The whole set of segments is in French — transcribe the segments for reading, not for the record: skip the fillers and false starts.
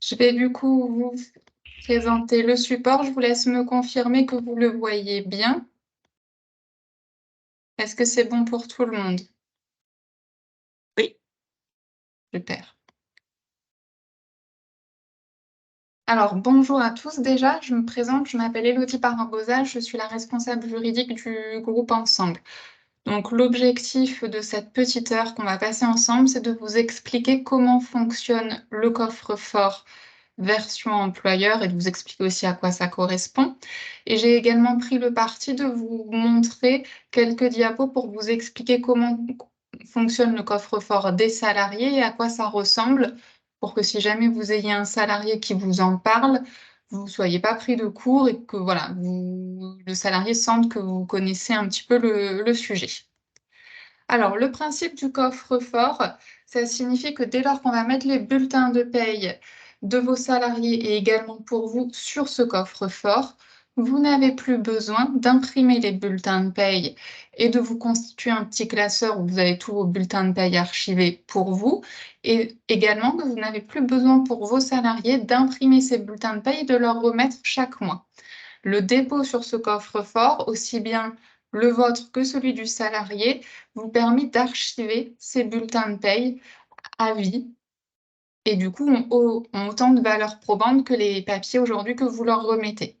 Je vais du coup vous présenter le support. Je vous laisse me confirmer que vous le voyez bien. Est-ce que c'est bon pour tout le monde? Oui. Super. Alors, bonjour à tous déjà, je me présente, je m'appelle Élodie Parrain-Bozal, je suis la responsable juridique du groupe Ensemble. Donc, l'objectif de cette petite heure qu'on va passer ensemble, c'est de vous expliquer comment fonctionne le coffre-fort version employeur et de vous expliquer aussi à quoi ça correspond. Et j'ai également pris le parti de vous montrer quelques diapos pour vous expliquer comment fonctionne le coffre-fort des salariés et à quoi ça ressemble, pour que si jamais vous ayez un salarié qui vous en parle, vous ne soyez pas pris de court et que voilà, le salarié sente que vous connaissez un petit peu le sujet. Alors, le principe du coffre-fort, ça signifie que dès lors qu'on va mettre les bulletins de paye de vos salariés et également pour vous sur ce coffre-fort, vous n'avez plus besoin d'imprimer les bulletins de paye et de vous constituer un petit classeur où vous avez tous vos bulletins de paye archivés pour vous, et également que vous n'avez plus besoin pour vos salariés d'imprimer ces bulletins de paye et de leur remettre chaque mois. Le dépôt sur ce coffre-fort, aussi bien le vôtre que celui du salarié, vous permet d'archiver ces bulletins de paye à vie et du coup ont autant de valeur probante que les papiers aujourd'hui que vous leur remettez.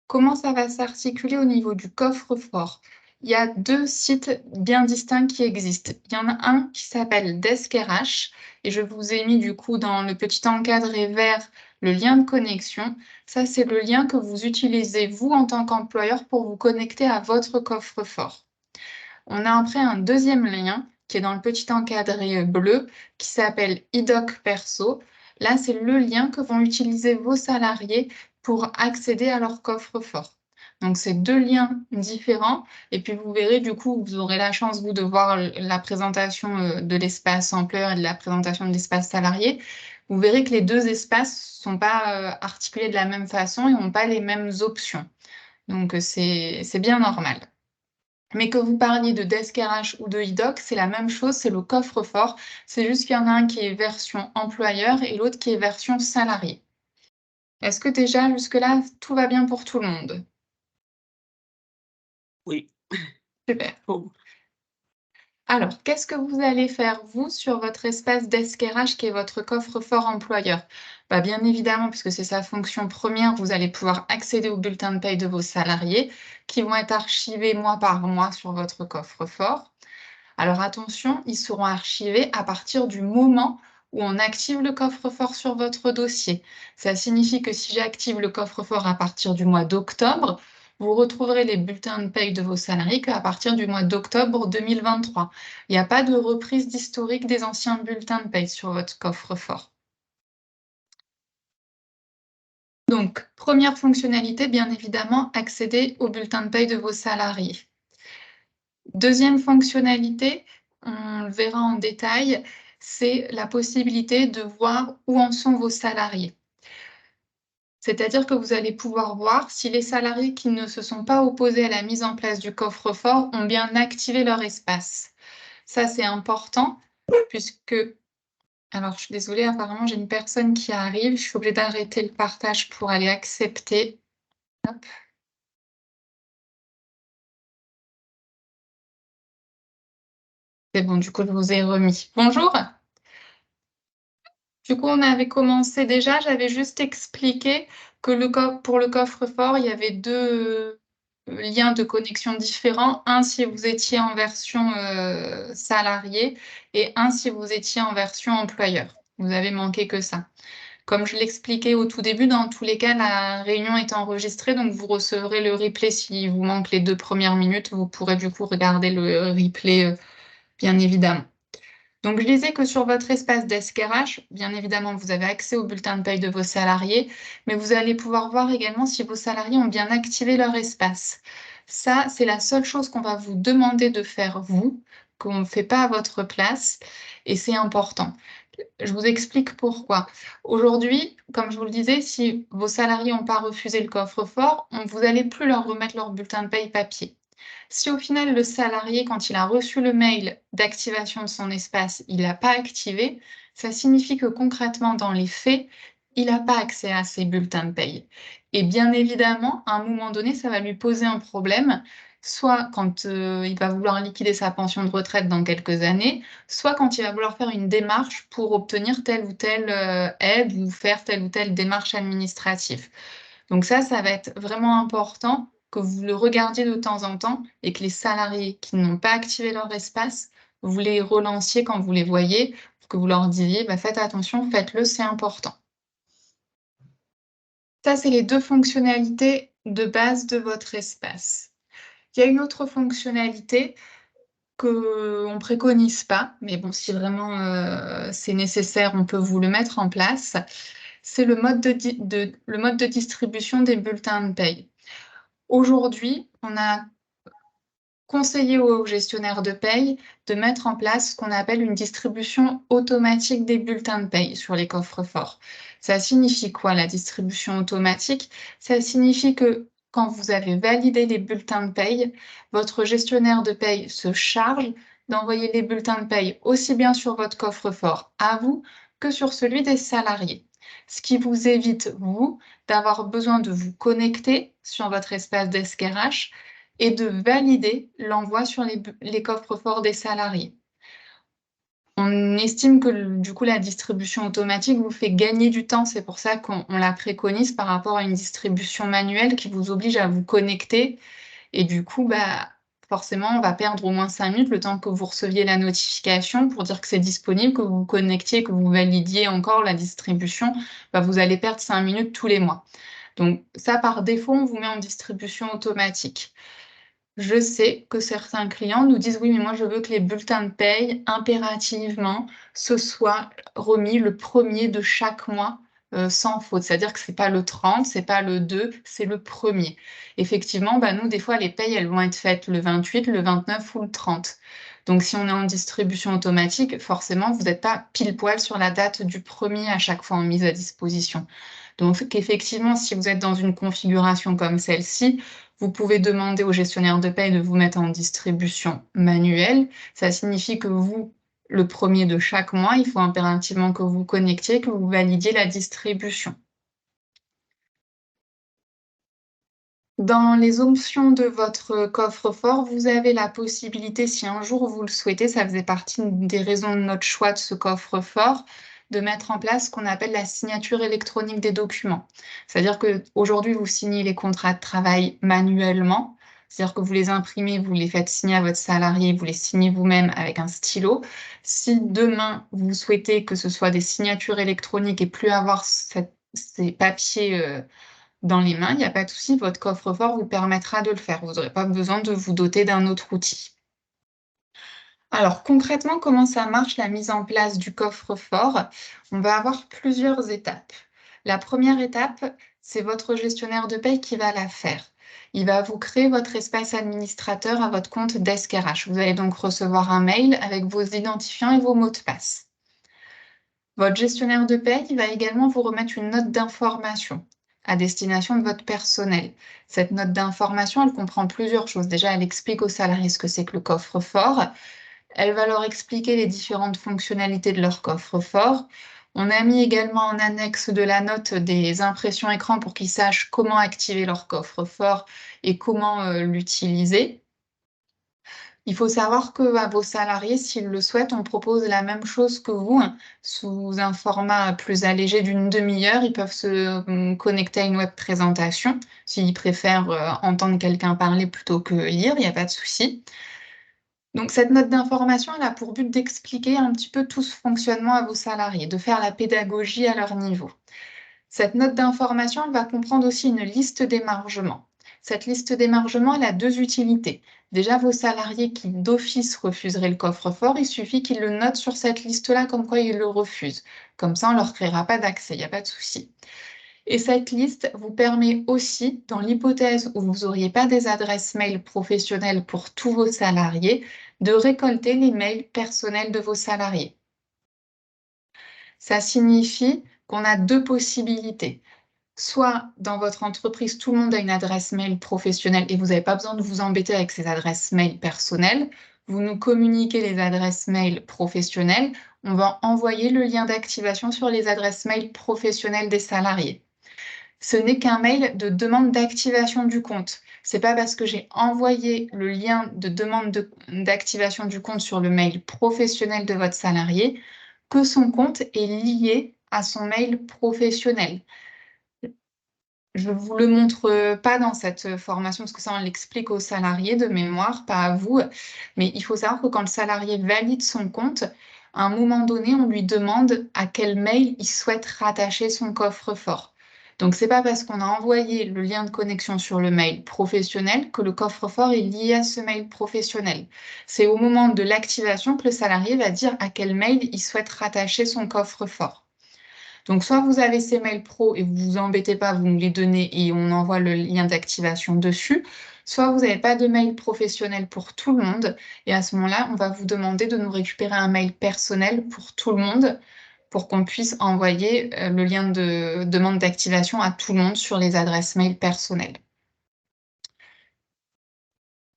Comment ça va s'articuler au niveau du coffre-fort? Il y a deux sites bien distincts qui existent. Il y en a un qui s'appelle DeskRH et je vous ai mis du coup dans le petit encadré vert le lien de connexion. Ça, c'est le lien que vous utilisez vous en tant qu'employeur pour vous connecter à votre coffre-fort. On a après un deuxième lien qui est dans le petit encadré bleu qui s'appelle iDoc Perso. Là, c'est le lien que vont utiliser vos salariés pour accéder à leur coffre-fort. Donc, c'est deux liens différents. Et puis, vous verrez, du coup, vous aurez la chance, vous, de voir la présentation de l'espace employeur et de la présentation de l'espace salarié. Vous verrez que les deux espaces ne sont pas articulés de la même façon et n'ont pas les mêmes options. Donc, c'est bien normal. Mais que vous parliez de DeskRH ou de iDoc, c'est la même chose, c'est le coffre-fort. C'est juste qu'il y en a un qui est version employeur et l'autre qui est version salarié. Est-ce que déjà, jusque-là, tout va bien pour tout le monde? Oui. Super. Bon. Alors, qu'est-ce que vous allez faire, vous, sur votre espace DeskRH qui est votre coffre-fort employeur? Bah, bien évidemment, puisque c'est sa fonction première, vous allez pouvoir accéder aux bulletins de paye de vos salariés qui vont être archivés mois par mois sur votre coffre-fort. Alors attention, ils seront archivés à partir du moment où on active le coffre-fort sur votre dossier. Ça signifie que si j'active le coffre-fort à partir du mois d'octobre, vous retrouverez les bulletins de paye de vos salariés qu'à partir du mois d'octobre 2023. Il n'y a pas de reprise d'historique des anciens bulletins de paye sur votre coffre-fort. Donc, première fonctionnalité, bien évidemment, accéder aux bulletins de paye de vos salariés. Deuxième fonctionnalité, on le verra en détail, c'est la possibilité de voir où en sont vos salariés. C'est-à-dire que vous allez pouvoir voir si les salariés qui ne se sont pas opposés à la mise en place du coffre-fort ont bien activé leur espace. Ça, c'est important puisque... Alors, je suis désolée, apparemment, j'ai une personne qui arrive. Je suis obligée d'arrêter le partage pour aller accepter. Hop. C'est bon, du coup, je vous ai remis. Bonjour. Du coup, on avait commencé déjà, j'avais juste expliqué que pour le coffre-fort, il y avait deux liens de connexion différents. Un si vous étiez en version salarié et un si vous étiez en version employeur. Vous avez manqué que ça. Comme je l'expliquais au tout début, dans tous les cas, la réunion est enregistrée, donc vous recevrez le replay s'il vous manque les 2 premières minutes. Vous pourrez du coup regarder le replay, bien évidemment. Donc, je disais que sur votre espace DeskRH, bien évidemment, vous avez accès au bulletin de paye de vos salariés, mais vous allez pouvoir voir également si vos salariés ont bien activé leur espace. Ça, c'est la seule chose qu'on va vous demander de faire vous, qu'on ne fait pas à votre place, et c'est important. Je vous explique pourquoi. Aujourd'hui, comme je vous le disais, si vos salariés n'ont pas refusé le coffre-fort, vous n'allez plus leur remettre leur bulletin de paye papier. Si au final, le salarié, quand il a reçu le mail d'activation de son espace, il l'a pas activé, ça signifie que concrètement, dans les faits, il n'a pas accès à ses bulletins de paye. Et bien évidemment, à un moment donné, ça va lui poser un problème, soit quand il va vouloir liquider sa pension de retraite dans quelques années, soit quand il va vouloir faire une démarche pour obtenir telle ou telle aide ou faire telle ou telle démarche administrative. Donc ça va être vraiment important que vous le regardiez de temps en temps et que les salariés qui n'ont pas activé leur espace, vous les relanciez quand vous les voyez, pour que vous leur disiez bah, faites attention, faites-le, c'est important. Ça, c'est les deux fonctionnalités de base de votre espace. Il y a une autre fonctionnalité qu'on ne préconise pas, mais bon, si vraiment c'est nécessaire, on peut vous le mettre en place. C'est le mode de distribution des bulletins de paye. Aujourd'hui, on a conseillé aux gestionnaires de paye de mettre en place ce qu'on appelle une distribution automatique des bulletins de paye sur les coffres-forts. Ça signifie quoi, la distribution automatique? Ça signifie que quand vous avez validé les bulletins de paye, votre gestionnaire de paye se charge d'envoyer les bulletins de paye aussi bien sur votre coffre-fort à vous que sur celui des salariés. Ce qui vous évite, vous, d'avoir besoin de vous connecter sur votre espace d'SKRH et de valider l'envoi sur les coffres-forts des salariés. On estime que du coup, la distribution automatique vous fait gagner du temps. C'est pour ça qu'on la préconise par rapport à une distribution manuelle qui vous oblige à vous connecter. Et du coup, bah, forcément, on va perdre au moins 5 minutes le temps que vous receviez la notification pour dire que c'est disponible, que vous vous connectiez, que vous validiez encore la distribution. Bah, vous allez perdre 5 minutes tous les mois. Donc ça, par défaut, on vous met en distribution automatique. Je sais que certains clients nous disent oui, mais moi je veux que les bulletins de paye impérativement se soient remis le premier de chaque mois sans faute. C'est-à-dire que c'est pas le 30, c'est pas le 2, c'est le premier. Effectivement, bah, nous, des fois, les payes, elles vont être faites le 28, le 29 ou le 30. Donc si on est en distribution automatique, forcément, vous n'êtes pas pile poil sur la date du premier à chaque fois en mise à disposition. Donc effectivement, si vous êtes dans une configuration comme celle-ci, vous pouvez demander au gestionnaire de paye de vous mettre en distribution manuelle. Ça signifie que vous, le premier de chaque mois, il faut impérativement que vous connectiez, que vous validiez la distribution. Dans les options de votre coffre-fort, vous avez la possibilité, si un jour vous le souhaitez, ça faisait partie des raisons de notre choix de ce coffre-fort, de mettre en place ce qu'on appelle la signature électronique des documents. C'est-à-dire qu'aujourd'hui, vous signez les contrats de travail manuellement, c'est-à-dire que vous les imprimez, vous les faites signer à votre salarié, vous les signez vous-même avec un stylo. Si demain, vous souhaitez que ce soit des signatures électroniques et plus avoir ces papiers dans les mains, il n'y a pas de souci, votre coffre-fort vous permettra de le faire. Vous n'aurez pas besoin de vous doter d'un autre outil. Alors concrètement, comment ça marche la mise en place du coffre-fort? On va avoir plusieurs étapes. La première étape, c'est votre gestionnaire de paye qui va la faire. Il va vous créer votre espace administrateur à votre compte d'SKRH. Vous allez donc recevoir un mail avec vos identifiants et vos mots de passe. Votre gestionnaire de paye va également vous remettre une note d'information à destination de votre personnel. Cette note d'information, elle comprend plusieurs choses. Déjà, elle explique aux salariés ce que c'est que le coffre-fort. Elle va leur expliquer les différentes fonctionnalités de leur coffre-fort. On a mis également en annexe de la note des impressions écran pour qu'ils sachent comment activer leur coffre-fort et comment l'utiliser. Il faut savoir qu'à vos salariés, s'ils le souhaitent, on propose la même chose que vous, hein, sous un format plus allégé d'une demi-heure. Ils peuvent se connecter à une web présentation s'ils préfèrent entendre quelqu'un parler plutôt que lire, il n'y a pas de souci. Donc cette note d'information, elle a pour but d'expliquer un petit peu tout ce fonctionnement à vos salariés, de faire la pédagogie à leur niveau. Cette note d'information, elle va comprendre aussi une liste d'émargement. Cette liste d'émargement, elle a deux utilités. Déjà, vos salariés qui d'office refuseraient le coffre-fort, il suffit qu'ils le notent sur cette liste-là comme quoi ils le refusent. Comme ça, on ne leur créera pas d'accès, il n'y a pas de souci. Et cette liste vous permet aussi, dans l'hypothèse où vous n'auriez pas des adresses mail professionnelles pour tous vos salariés, de récolter les mails personnels de vos salariés. Ça signifie qu'on a deux possibilités. Soit dans votre entreprise, tout le monde a une adresse mail professionnelle et vous n'avez pas besoin de vous embêter avec ces adresses mail personnelles. vous nous communiquez les adresses mail professionnelles, on va envoyer le lien d'activation sur les adresses mail professionnelles des salariés. Ce n'est qu'un mail de demande d'activation du compte. C'est pas parce que j'ai envoyé le lien de demande d'activation du compte sur le mail professionnel de votre salarié que son compte est lié à son mail professionnel. Je vous le montre pas dans cette formation parce que ça, on l'explique aux salariés de mémoire, pas à vous. Mais il faut savoir que quand le salarié valide son compte, à un moment donné, on lui demande à quel mail il souhaite rattacher son coffre-fort. Donc, c'est pas parce qu'on a envoyé le lien de connexion sur le mail professionnel que le coffre-fort est lié à ce mail professionnel. C'est au moment de l'activation que le salarié va dire à quel mail il souhaite rattacher son coffre-fort. Donc, soit vous avez ces mails pro et vous vous embêtez pas, vous nous les donnez et on envoie le lien d'activation dessus, soit vous n'avez pas de mail professionnel pour tout le monde et à ce moment-là, on va vous demander de nous récupérer un mail personnel pour tout le monde pour qu'on puisse envoyer le lien de demande d'activation à tout le monde sur les adresses mail personnelles.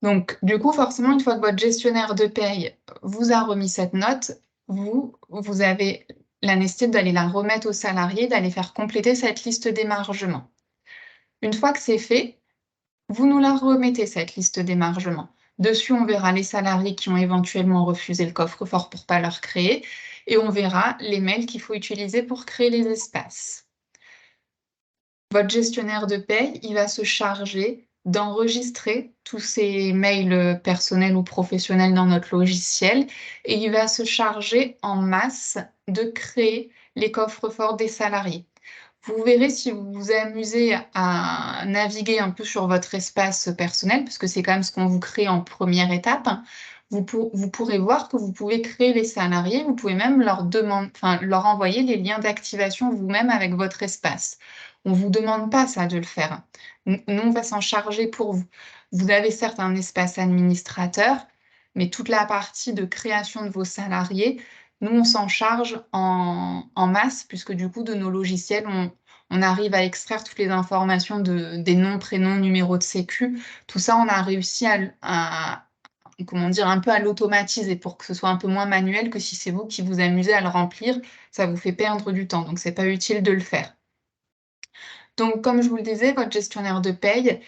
Donc, du coup, forcément, une fois que votre gestionnaire de paye vous a remis cette note, vous avez la nécessité d'aller la remettre aux salariés, d'aller faire compléter cette liste d'émargement. Une fois que c'est fait, vous nous la remettez, cette liste d'émargement. Dessus, on verra les salariés qui ont éventuellement refusé le coffre-fort pour ne pas leur créer, et on verra les mails qu'il faut utiliser pour créer les espaces. Votre gestionnaire de paye, il va se charger d'enregistrer tous ces mails personnels ou professionnels dans notre logiciel et il va se charger en masse de créer les coffres-forts des salariés. Vous verrez si vous vous amusez à naviguer un peu sur votre espace personnel, parce que c'est quand même ce qu'on vous crée en première étape, vous pourrez voir que vous pouvez créer les salariés, vous pouvez même leur envoyer les liens d'activation vous-même avec votre espace. On ne vous demande pas ça de le faire. Nous, on va s'en charger pour vous. Vous avez certes un espace administrateur, mais toute la partie de création de vos salariés, nous, on s'en charge en masse, puisque du coup, de nos logiciels, on arrive à extraire toutes les informations des noms, prénoms, numéros de sécu. Tout ça, on a réussi comment dire, un peu à l'automatiser pour que ce soit un peu moins manuel que si c'est vous qui vous amusez à le remplir, ça vous fait perdre du temps. Donc, c'est pas utile de le faire. Donc, comme je vous le disais, votre gestionnaire de paye,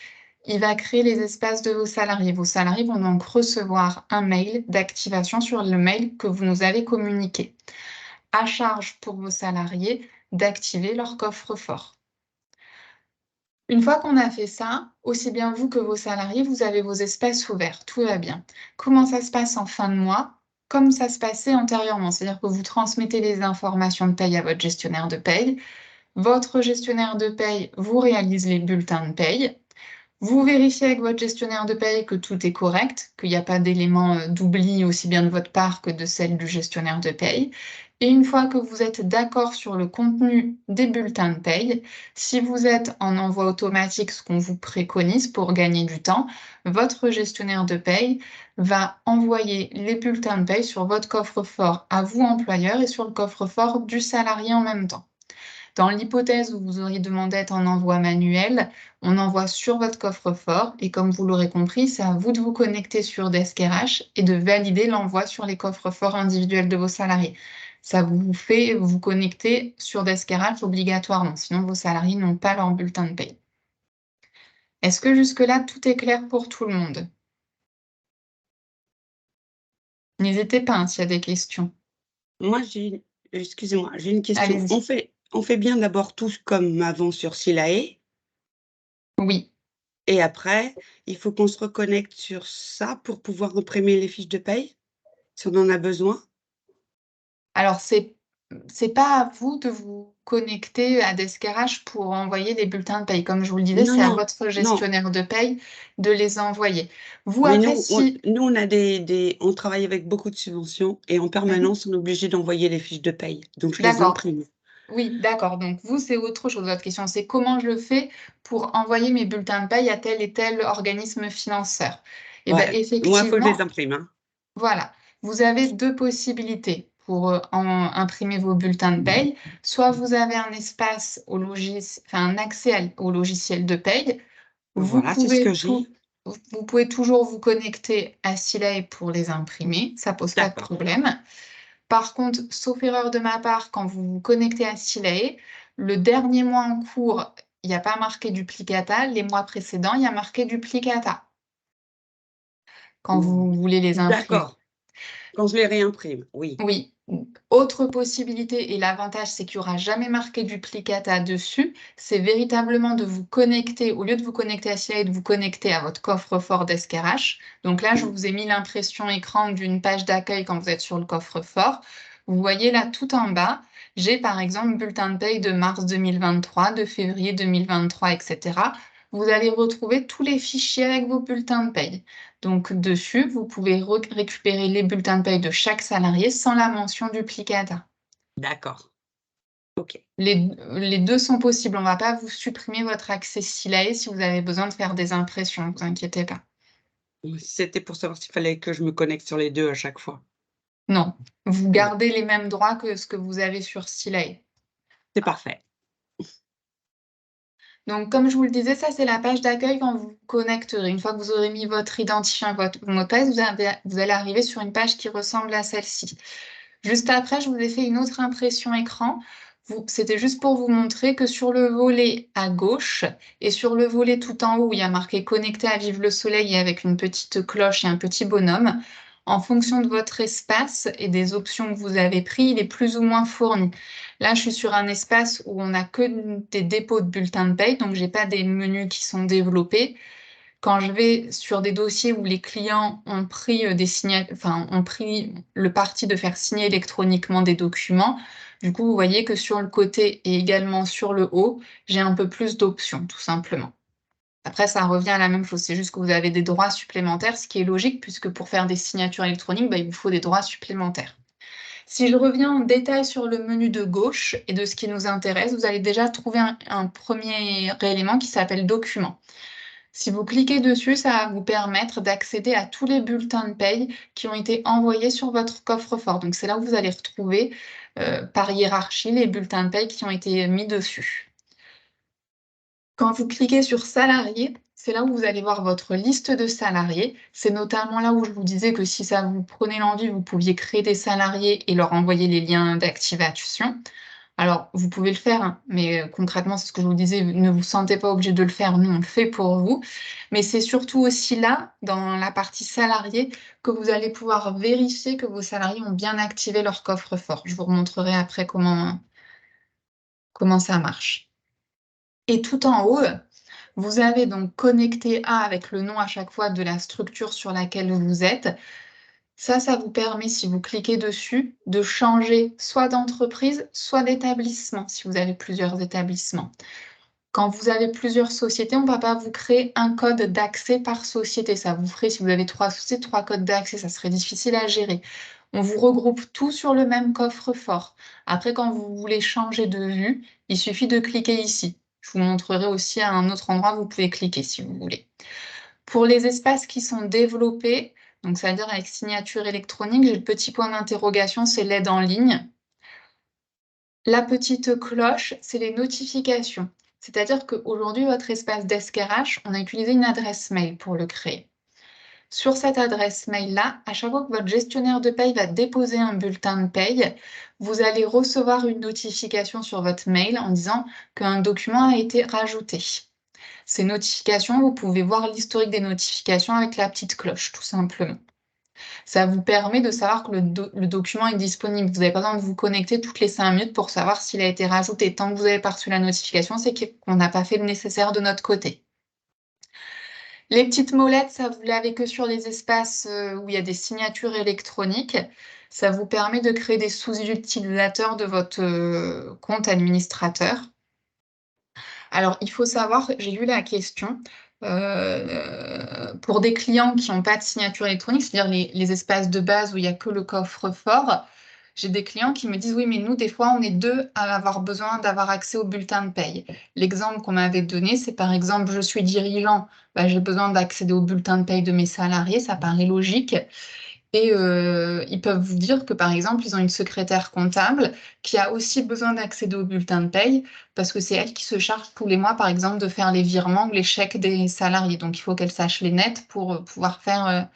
il va créer les espaces de vos salariés. Vos salariés vont donc recevoir un mail d'activation sur le mail que vous nous avez communiqué. À charge pour vos salariés d'activer leur coffre-fort. Une fois qu'on a fait ça, aussi bien vous que vos salariés, vous avez vos espaces ouverts, tout va bien. Comment ça se passe en fin de mois? Comme ça se passait antérieurement, c'est-à-dire que vous transmettez les informations de paye à votre gestionnaire de paye. Votre gestionnaire de paye vous réalise les bulletins de paye. Vous vérifiez avec votre gestionnaire de paye que tout est correct, qu'il n'y a pas d'éléments d'oubli aussi bien de votre part que de celle du gestionnaire de paye. Et une fois que vous êtes d'accord sur le contenu des bulletins de paye, si vous êtes en envoi automatique, ce qu'on vous préconise pour gagner du temps, votre gestionnaire de paye va envoyer les bulletins de paye sur votre coffre-fort à vous, employeur, et sur le coffre-fort du salarié en même temps. Dans l'hypothèse où vous auriez demandé à être en envoi manuel, on envoie sur votre coffre-fort et comme vous l'aurez compris, c'est à vous de vous connecter sur DeskRH et de valider l'envoi sur les coffres-forts individuels de vos salariés. Ça vous fait vous connecter sur DeskRH obligatoirement, sinon vos salariés n'ont pas leur bulletin de paye. Est-ce que jusque-là, tout est clair pour tout le monde? N'hésitez pas hein, s'il y a des questions. Moi, excusez-moi, j'ai une question. Allez-y. On fait bien d'abord tout comme avant sur Silae Oui. et après, il faut qu'on se reconnecte sur ça pour pouvoir imprimer les fiches de paye, si on en a besoin? Alors, c'est pas à vous de vous connecter à DeskRH pour envoyer des bulletins de paye. Comme je vous le disais, Non, c'est à non, votre non, gestionnaire de paye de les envoyer. Vous, mais après, si... nous, on a on travaille avec beaucoup de subventions et en Mhm. permanence, on est obligé d'envoyer les fiches de paye, donc je les D'accord. imprime. Oui, d'accord. Donc, vous, c'est autre chose, votre question. C'est comment je le fais pour envoyer mes bulletins de paye à tel et tel organisme financeur. Eh bien, Ouais, moi, il faut que je les effectivement, imprime, hein. voilà, vous avez deux possibilités pour imprimer vos bulletins de paye. Soit vous avez un espace au un accès au logiciel de paye. Vous Voilà, c'est ce pouvez que j'ai. vous pouvez toujours vous connecter à Silay pour les imprimer, ça pose pas de D'accord. problème. Par contre, sauf erreur de ma part, quand vous vous connectez à Silay, le dernier mois en cours, il n'y a pas marqué duplicata. Les mois précédents, il y a marqué duplicata quand vous voulez les imprimer. D'accord. Quand je les réimprime, oui. Oui. Autre possibilité, et l'avantage, c'est qu'il n'y aura jamais marqué duplicata dessus, c'est véritablement de vous connecter, au lieu de vous connecter à Silay, de vous connecter à votre coffre-fort d'SKRH. Donc là, je vous ai mis l'impression écran d'une page d'accueil quand vous êtes sur le coffre-fort. Vous voyez là, tout en bas, j'ai par exemple bulletin de paye de mars 2023, de février 2023, etc. Vous allez retrouver tous les fichiers avec vos bulletins de paye. Donc dessus, vous pouvez récupérer les bulletins de paye de chaque salarié sans la mention duplicata. D'accord. OK. Les deux sont possibles. On ne va pas vous supprimer votre accès Silay si vous avez besoin de faire des impressions, ne vous inquiétez pas. Oui, c'était pour savoir s'il fallait que je me connecte sur les 2 à chaque fois. Non, vous Bon, gardez les mêmes droits que ce que vous avez sur Silay. c'est parfait. Donc, comme je vous le disais, ça, c'est la page d'accueil quand vous vous connecterez. Une fois que vous aurez mis votre identifiant, votre mot de passe, vous allez arriver sur une page qui ressemble à celle-ci. Juste après, je vous ai fait une autre impression écran. C'était juste pour vous montrer que sur le volet à gauche et sur le volet tout en haut, où il y a marqué Connecté à Vive le Soleil avec une petite cloche et un petit bonhomme, en fonction de votre espace et des options que vous avez pris, il est plus ou moins fourni. Là, je suis sur un espace où on n'a que des dépôts de bulletins de paye, donc je n'ai pas des menus qui sont développés. Quand je vais sur des dossiers où les clients ont pris ont pris le parti de faire signer électroniquement des documents, du coup, vous voyez que sur le côté et également sur le haut, j'ai un peu plus d'options, tout simplement. Après, ça revient à la même chose, c'est juste que vous avez des droits supplémentaires, ce qui est logique, puisque pour faire des signatures électroniques, il vous faut des droits supplémentaires. Si je reviens en détail sur le menu de gauche et de ce qui nous intéresse, vous allez déjà trouver un premier élément qui s'appelle Documents. Si vous cliquez dessus, ça va vous permettre d'accéder à tous les bulletins de paye qui ont été envoyés sur votre coffre-fort. Donc, c'est là où vous allez retrouver par hiérarchie les bulletins de paye qui ont été mis dessus. Quand vous cliquez sur salariés, c'est là où vous allez voir votre liste de salariés. C'est notamment là où je vous disais que si ça vous prenait l'envie, vous pouviez créer des salariés et leur envoyer les liens d'activation. Alors, vous pouvez le faire, hein, mais concrètement, c'est ce que je vous disais, ne vous sentez pas obligé de le faire, nous, on le fait pour vous. Mais c'est surtout aussi là, dans la partie salarié, que vous allez pouvoir vérifier que vos salariés ont bien activé leur coffre-fort. Je vous remontrerai après comment ça marche. Et tout en haut, vous avez donc connecté A avec le nom à chaque fois de la structure sur laquelle vous êtes. Ça vous permet, si vous cliquez dessus, de changer soit d'entreprise, soit d'établissement, si vous avez plusieurs établissements. Quand vous avez plusieurs sociétés, on ne va pas vous créer un code d'accès par société. Ça vous ferait, si vous avez 3 sociétés, 3 codes d'accès, ça serait difficile à gérer. On vous regroupe tout sur le même coffre-fort. Après, quand vous voulez changer de vue, il suffit de cliquer ici. Je vous montrerai aussi à un autre endroit où vous pouvez cliquer si vous voulez. Pour les espaces qui sont développés, donc c'est-à-dire avec signature électronique, j'ai le petit point d'interrogation, c'est l'aide en ligne. La petite cloche, c'est les notifications. C'est-à-dire qu'aujourd'hui, votre espace d'SKRH, on a utilisé une adresse mail pour le créer. Sur cette adresse mail-là, à chaque fois que votre gestionnaire de paye va déposer un bulletin de paye, vous allez recevoir une notification sur votre mail en disant qu'un document a été rajouté. Ces notifications, vous pouvez voir l'historique des notifications avec la petite cloche, tout simplement. Ça vous permet de savoir que le document est disponible. Vous n'avez pas besoin de vous connecter toutes les 5 minutes pour savoir s'il a été rajouté. Tant que vous avez pas reçu la notification, c'est qu'on n'a pas fait le nécessaire de notre côté. Les petites molettes, ça vous l'avez que sur les espaces où il y a des signatures électroniques. Ça vous permet de créer des sous-utilisateurs de votre compte administrateur. Alors, il faut savoir, j'ai lu la question, pour des clients qui n'ont pas de signature électronique, c'est-à-dire les espaces de base où il n'y a que le coffre-fort, j'ai des clients qui me disent, oui, mais nous, des fois, on est deux à avoir besoin d'avoir accès au bulletin de paye. L'exemple qu'on m'avait donné, c'est par exemple, je suis dirigeant, j'ai besoin d'accéder au bulletin de paye de mes salariés, ça paraît logique. Et ils peuvent vous dire que, par exemple, ils ont une secrétaire comptable qui a aussi besoin d'accéder au bulletin de paye parce que c'est elle qui se charge tous les mois, par exemple, de faire les virements ou les chèques des salariés. Donc, il faut qu'elle sache les nets pour pouvoir faire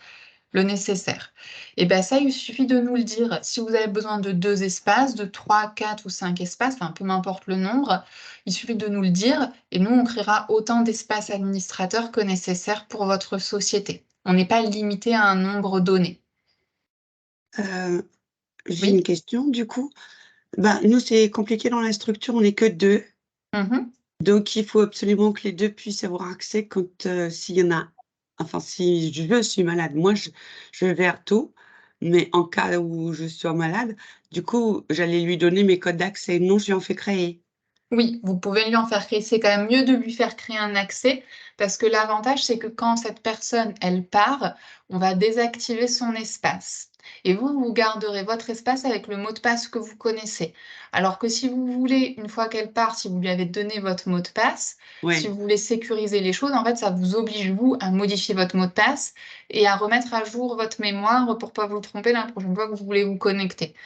le nécessaire. Et bien ça, il suffit de nous le dire. Si vous avez besoin de 2 espaces, de 3, 4 ou 5 espaces, enfin, peu m'importe le nombre, il suffit de nous le dire et nous, on créera autant d'espaces administrateurs que nécessaire pour votre société. On n'est pas limité à un nombre donné. Heu, j'ai une Oui. question du coup. Ben, nous, c'est compliqué dans la structure, on est que 2, Mhm. donc il faut absolument que les 2 puissent avoir accès quand, s'il y en a enfin, si je suis malade. Moi, je gère tout, mais en cas où je sois malade, du coup, j'allais lui donner mes codes d'accès. Non, je lui en fais créer. Oui, vous pouvez lui en faire créer. C'est quand même mieux de lui faire créer un accès parce que l'avantage, c'est que quand cette personne, elle part, on va désactiver son espace. Et vous, vous garderez votre espace avec le mot de passe que vous connaissez. Alors que si vous voulez, une fois qu'elle part, si vous lui avez donné votre mot de passe, si Ouais, vous voulez sécuriser les choses, en fait, ça vous oblige, vous, à modifier votre mot de passe et à remettre à jour votre mémoire pour pas vous tromper la prochaine fois que vous voulez vous connecter.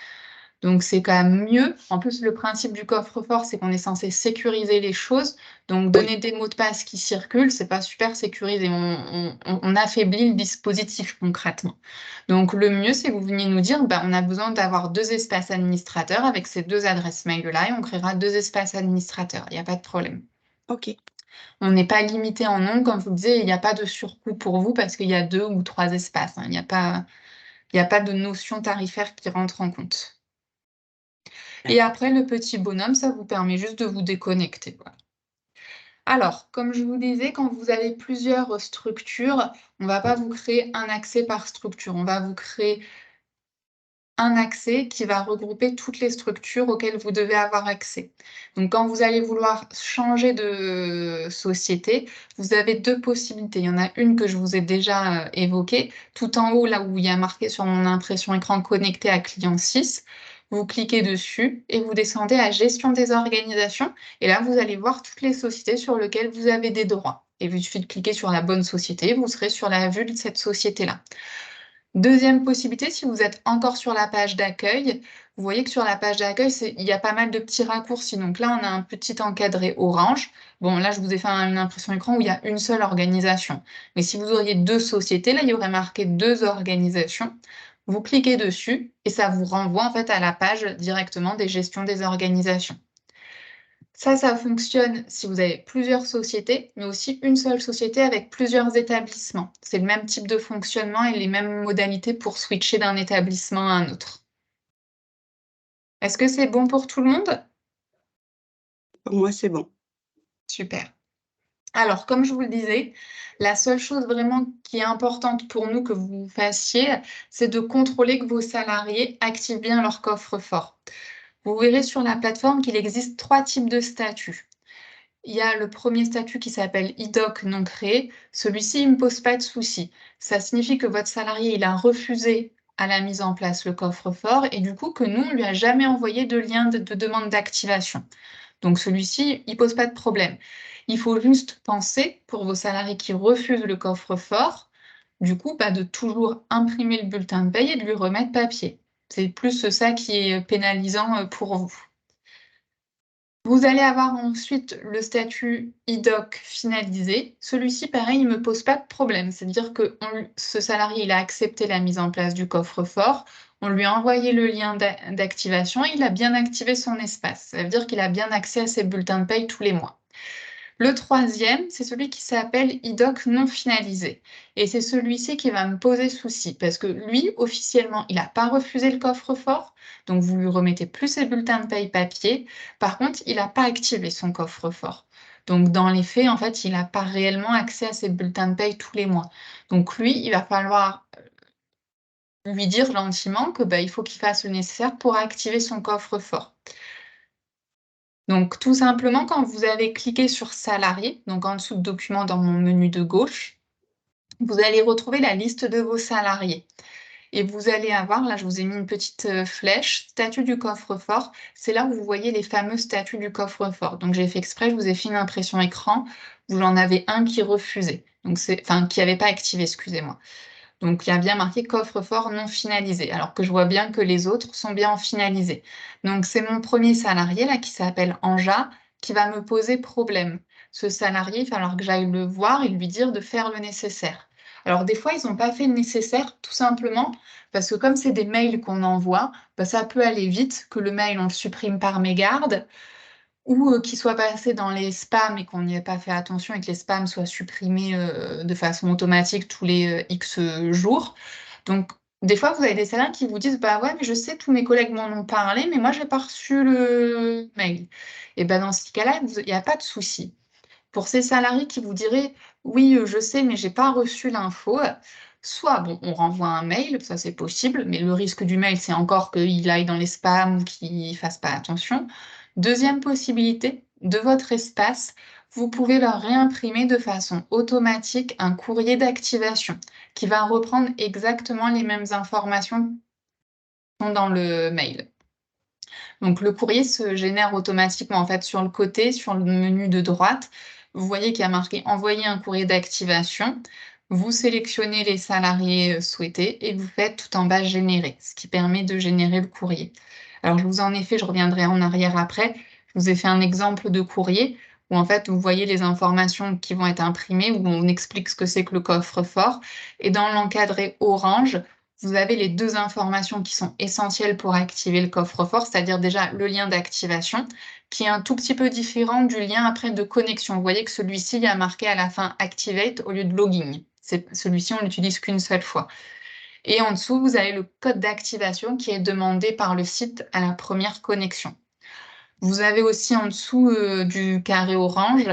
Donc c'est quand même mieux. En plus, le principe du coffre-fort, c'est qu'on est censé sécuriser les choses. Donc oui, donner des mots de passe qui circulent, c'est pas super sécurisé. On affaiblit le dispositif concrètement. Donc le mieux, c'est que vous veniez nous dire, bah, on a besoin d'avoir 2 espaces administrateurs avec ces 2 adresses mail-là et on créera 2 espaces administrateurs. Il n'y a pas de problème. OK, On n'est pas limité en nombre, comme je vous le disais, il n'y a pas de surcoût pour vous parce qu'il y a 2 ou 3 espaces, hein. Il n'y a pas de notion tarifaire qui rentre en compte. Et d'accord. après, le petit bonhomme, ça vous permet juste de vous déconnecter, voilà. Alors, comme je vous disais, quand vous avez plusieurs structures, on ne va pas vous créer un accès par structure. On va vous créer un accès qui va regrouper toutes les structures auxquelles vous devez avoir accès. Donc, quand vous allez vouloir changer de société, vous avez 2 possibilités. Il y en a une que je vous ai déjà évoquée, tout en haut, là où il y a marqué sur mon impression écran connecté à client 6. Vous cliquez dessus et vous descendez à gestion des organisations. Et là, vous allez voir toutes les sociétés sur lesquelles vous avez des droits. Et il suffit de cliquer sur la bonne société, vous serez sur la vue de cette société-là. Deuxième possibilité, si vous êtes encore sur la page d'accueil, vous voyez que sur la page d'accueil, il y a pas mal de petits raccourcis. Donc là, on a un petit encadré orange. Bon, là, je vous ai fait une impression écran où il y a une seule organisation. Mais si vous auriez 2 sociétés, là, il y aurait marqué 2 organisations. Vous cliquez dessus et ça vous renvoie en fait à la page directement des gestions des organisations. Ça fonctionne si vous avez plusieurs sociétés, mais aussi une seule société avec plusieurs établissements. C'est le même type de fonctionnement et les mêmes modalités pour switcher d'un établissement à un autre. Est-ce que c'est bon pour tout le monde? Pour moi, c'est bon. Super. Alors, comme je vous le disais, la seule chose vraiment qui est importante pour nous que vous fassiez, c'est de contrôler que vos salariés activent bien leur coffre-fort. Vous verrez sur la plateforme qu'il existe 3 types de statuts. Il y a le premier statut qui s'appelle IDOC non créé. Celui-ci, il ne me pose pas de souci. Ça signifie que votre salarié, il a refusé à la mise en place le coffre-fort et du coup que nous, on ne lui a jamais envoyé de lien de demande d'activation. Donc celui-ci, il ne pose pas de problème. Il faut juste penser, pour vos salariés qui refusent le coffre-fort, du coup, de toujours imprimer le bulletin de paie et de lui remettre papier. C'est plus ça qui est pénalisant pour vous. Vous allez avoir ensuite le statut IDOC finalisé. Celui-ci, pareil, il ne me pose pas de problème. C'est-à-dire que ce salarié, il a accepté la mise en place du coffre-fort, on lui a envoyé le lien d'activation et il a bien activé son espace. Ça veut dire qu'il a bien accès à ses bulletins de paye tous les mois. Le troisième, c'est celui qui s'appelle IDOC non finalisé. Et c'est celui-ci qui va me poser souci, parce que lui, officiellement, il n'a pas refusé le coffre-fort, donc vous lui remettez plus ses bulletins de paye papier. Par contre, il n'a pas activé son coffre-fort. Donc dans les faits, en fait, il n'a pas réellement accès à ses bulletins de paye tous les mois. Donc lui, il va falloir lui dire gentiment que il faut qu'il fasse le nécessaire pour activer son coffre-fort. Donc, tout simplement, quand vous avez cliqué sur Salariés, donc en dessous de Documents dans mon menu de gauche, vous allez retrouver la liste de vos salariés. Et vous allez avoir, là je vous ai mis une petite flèche, statut du coffre-fort. C'est là où vous voyez les fameux statuts du coffre-fort. Donc j'ai fait exprès, je vous ai fait une impression écran. Vous en avez un qui refusait, donc enfin qui n'avait pas activé, excusez-moi. Donc, il y a bien marqué coffre-fort non finalisé, alors que je vois bien que les autres sont bien finalisés. Donc, c'est mon premier salarié, là, qui s'appelle Anja, qui va me poser problème. Ce salarié, il va falloir que j'aille le voir et lui dire de faire le nécessaire. Alors, des fois, ils n'ont pas fait le nécessaire, tout simplement, parce que comme c'est des mails qu'on envoie, bah, ça peut aller vite, que le mail, on le supprime par mégarde, ou qu'il soit passé dans les spams et qu'on n'y ait pas fait attention et que les spams soient supprimés de façon automatique tous les X jours. Donc, des fois, vous avez des salariés qui vous disent, bah ouais, mais je sais, tous mes collègues m'en ont parlé, mais moi, j'ai pas reçu le mail. Et ben dans ce cas-là, il n'y a pas de souci. Pour ces salariés qui vous diraient, oui, je sais, mais j'ai pas reçu l'info, soit bon, on renvoie un mail, ça c'est possible, mais le risque du mail, c'est encore qu'il aille dans les spams ou qu'il fasse pas attention. Deuxième possibilité, de votre espace, vous pouvez leur réimprimer de façon automatique un courrier d'activation qui va reprendre exactement les mêmes informations qui sont dans le mail. Donc le courrier se génère automatiquement en fait sur le côté, sur le menu de droite. Vous voyez qu'il y a marqué envoyer un courrier d'activation. Vous sélectionnez les salariés souhaités et vous faites tout en bas générer, ce qui permet de générer le courrier. Alors je vous en ai fait, je reviendrai en arrière après. Je vous ai fait un exemple de courrier où en fait vous voyez les informations qui vont être imprimées, où on explique ce que c'est que le coffre-fort. Et dans l'encadré orange, vous avez les deux informations qui sont essentielles pour activer le coffre-fort, c'est-à-dire déjà le lien d'activation, qui est un tout petit peu différent du lien après de connexion. Vous voyez que celui-ci, il y a marqué à la fin Activate au lieu de Login. Celui-ci, on l'utilise qu'une seule fois. Et en dessous, vous avez le code d'activation qui est demandé par le site à la première connexion. Vous avez aussi en dessous du carré orange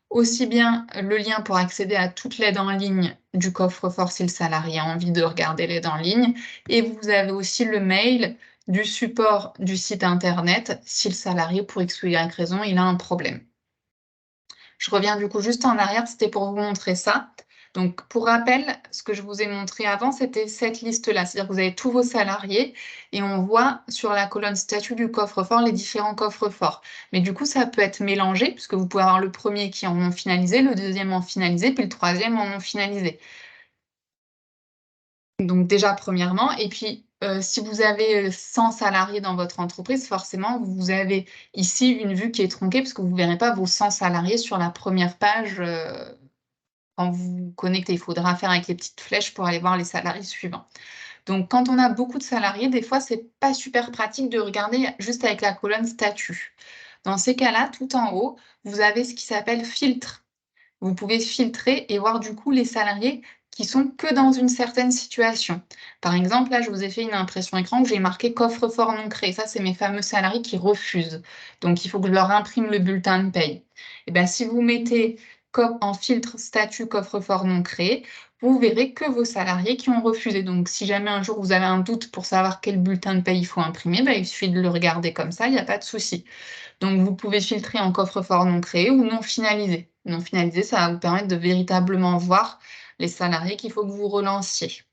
aussi bien le lien pour accéder à toute l'aide en ligne du coffre-fort si le salarié a envie de regarder l'aide en ligne, et vous avez aussi le mail du support du site internet si le salarié, pour X ou Y raison, il a un problème. Je reviens du coup juste en arrière, c'était pour vous montrer ça. Donc, pour rappel, ce que je vous ai montré avant, c'était cette liste-là. C'est-à-dire que vous avez tous vos salariés et on voit sur la colonne statut du coffre-fort les différents coffres-forts. Mais du coup, ça peut être mélangé puisque vous pouvez avoir le premier qui en non finalisé, le deuxième en finalisé, puis le troisième en non finalisé. Donc déjà, premièrement. Et puis, si vous avez 100 salariés dans votre entreprise, forcément, vous avez ici une vue qui est tronquée parce que vous ne verrez pas vos 100 salariés sur la première page quand vous vous connectez. Il faudra faire avec les petites flèches pour aller voir les salariés suivants. Donc, quand on a beaucoup de salariés, des fois, c'est pas super pratique de regarder juste avec la colonne statut. Dans ces cas-là, tout en haut, vous avez ce qui s'appelle filtre. Vous pouvez filtrer et voir du coup les salariés qui sont que dans une certaine situation. Par exemple, là, je vous ai fait une impression écran où j'ai marqué coffre-fort non créé. Ça, c'est mes fameux salariés qui refusent. Donc, il faut que je leur imprime le bulletin de paye. Et bien, si vous mettez en filtre statut coffre-fort non créé, vous verrez que vos salariés qui ont refusé. Donc, si jamais un jour vous avez un doute pour savoir quel bulletin de paye il faut imprimer, ben, il suffit de le regarder comme ça, il n'y a pas de souci. Donc, vous pouvez filtrer en coffre-fort non créé ou non finalisé. Non finalisé, ça va vous permettre de véritablement voir les salariés qu'il faut que vous relanciez.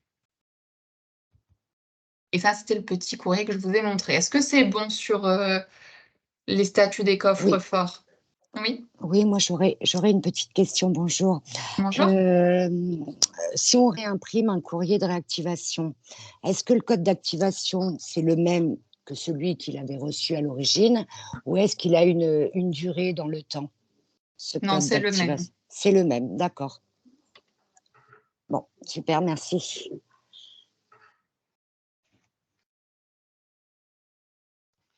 Et ça, c'était le petit courrier que je vous ai montré. Est-ce que c'est bon sur les statuts des Oui, coffres-forts? Oui, oui, moi j'aurais une petite question. Bonjour. bonjour. Euh, Si on réimprime un courrier de réactivation, est-ce que le code d'activation c'est le même que celui qu'il avait reçu à l'origine, ou est-ce qu'il a une durée dans le temps, ce Non, code c'est le même. d'activation? C'est le même, d'accord. Bon, super, merci.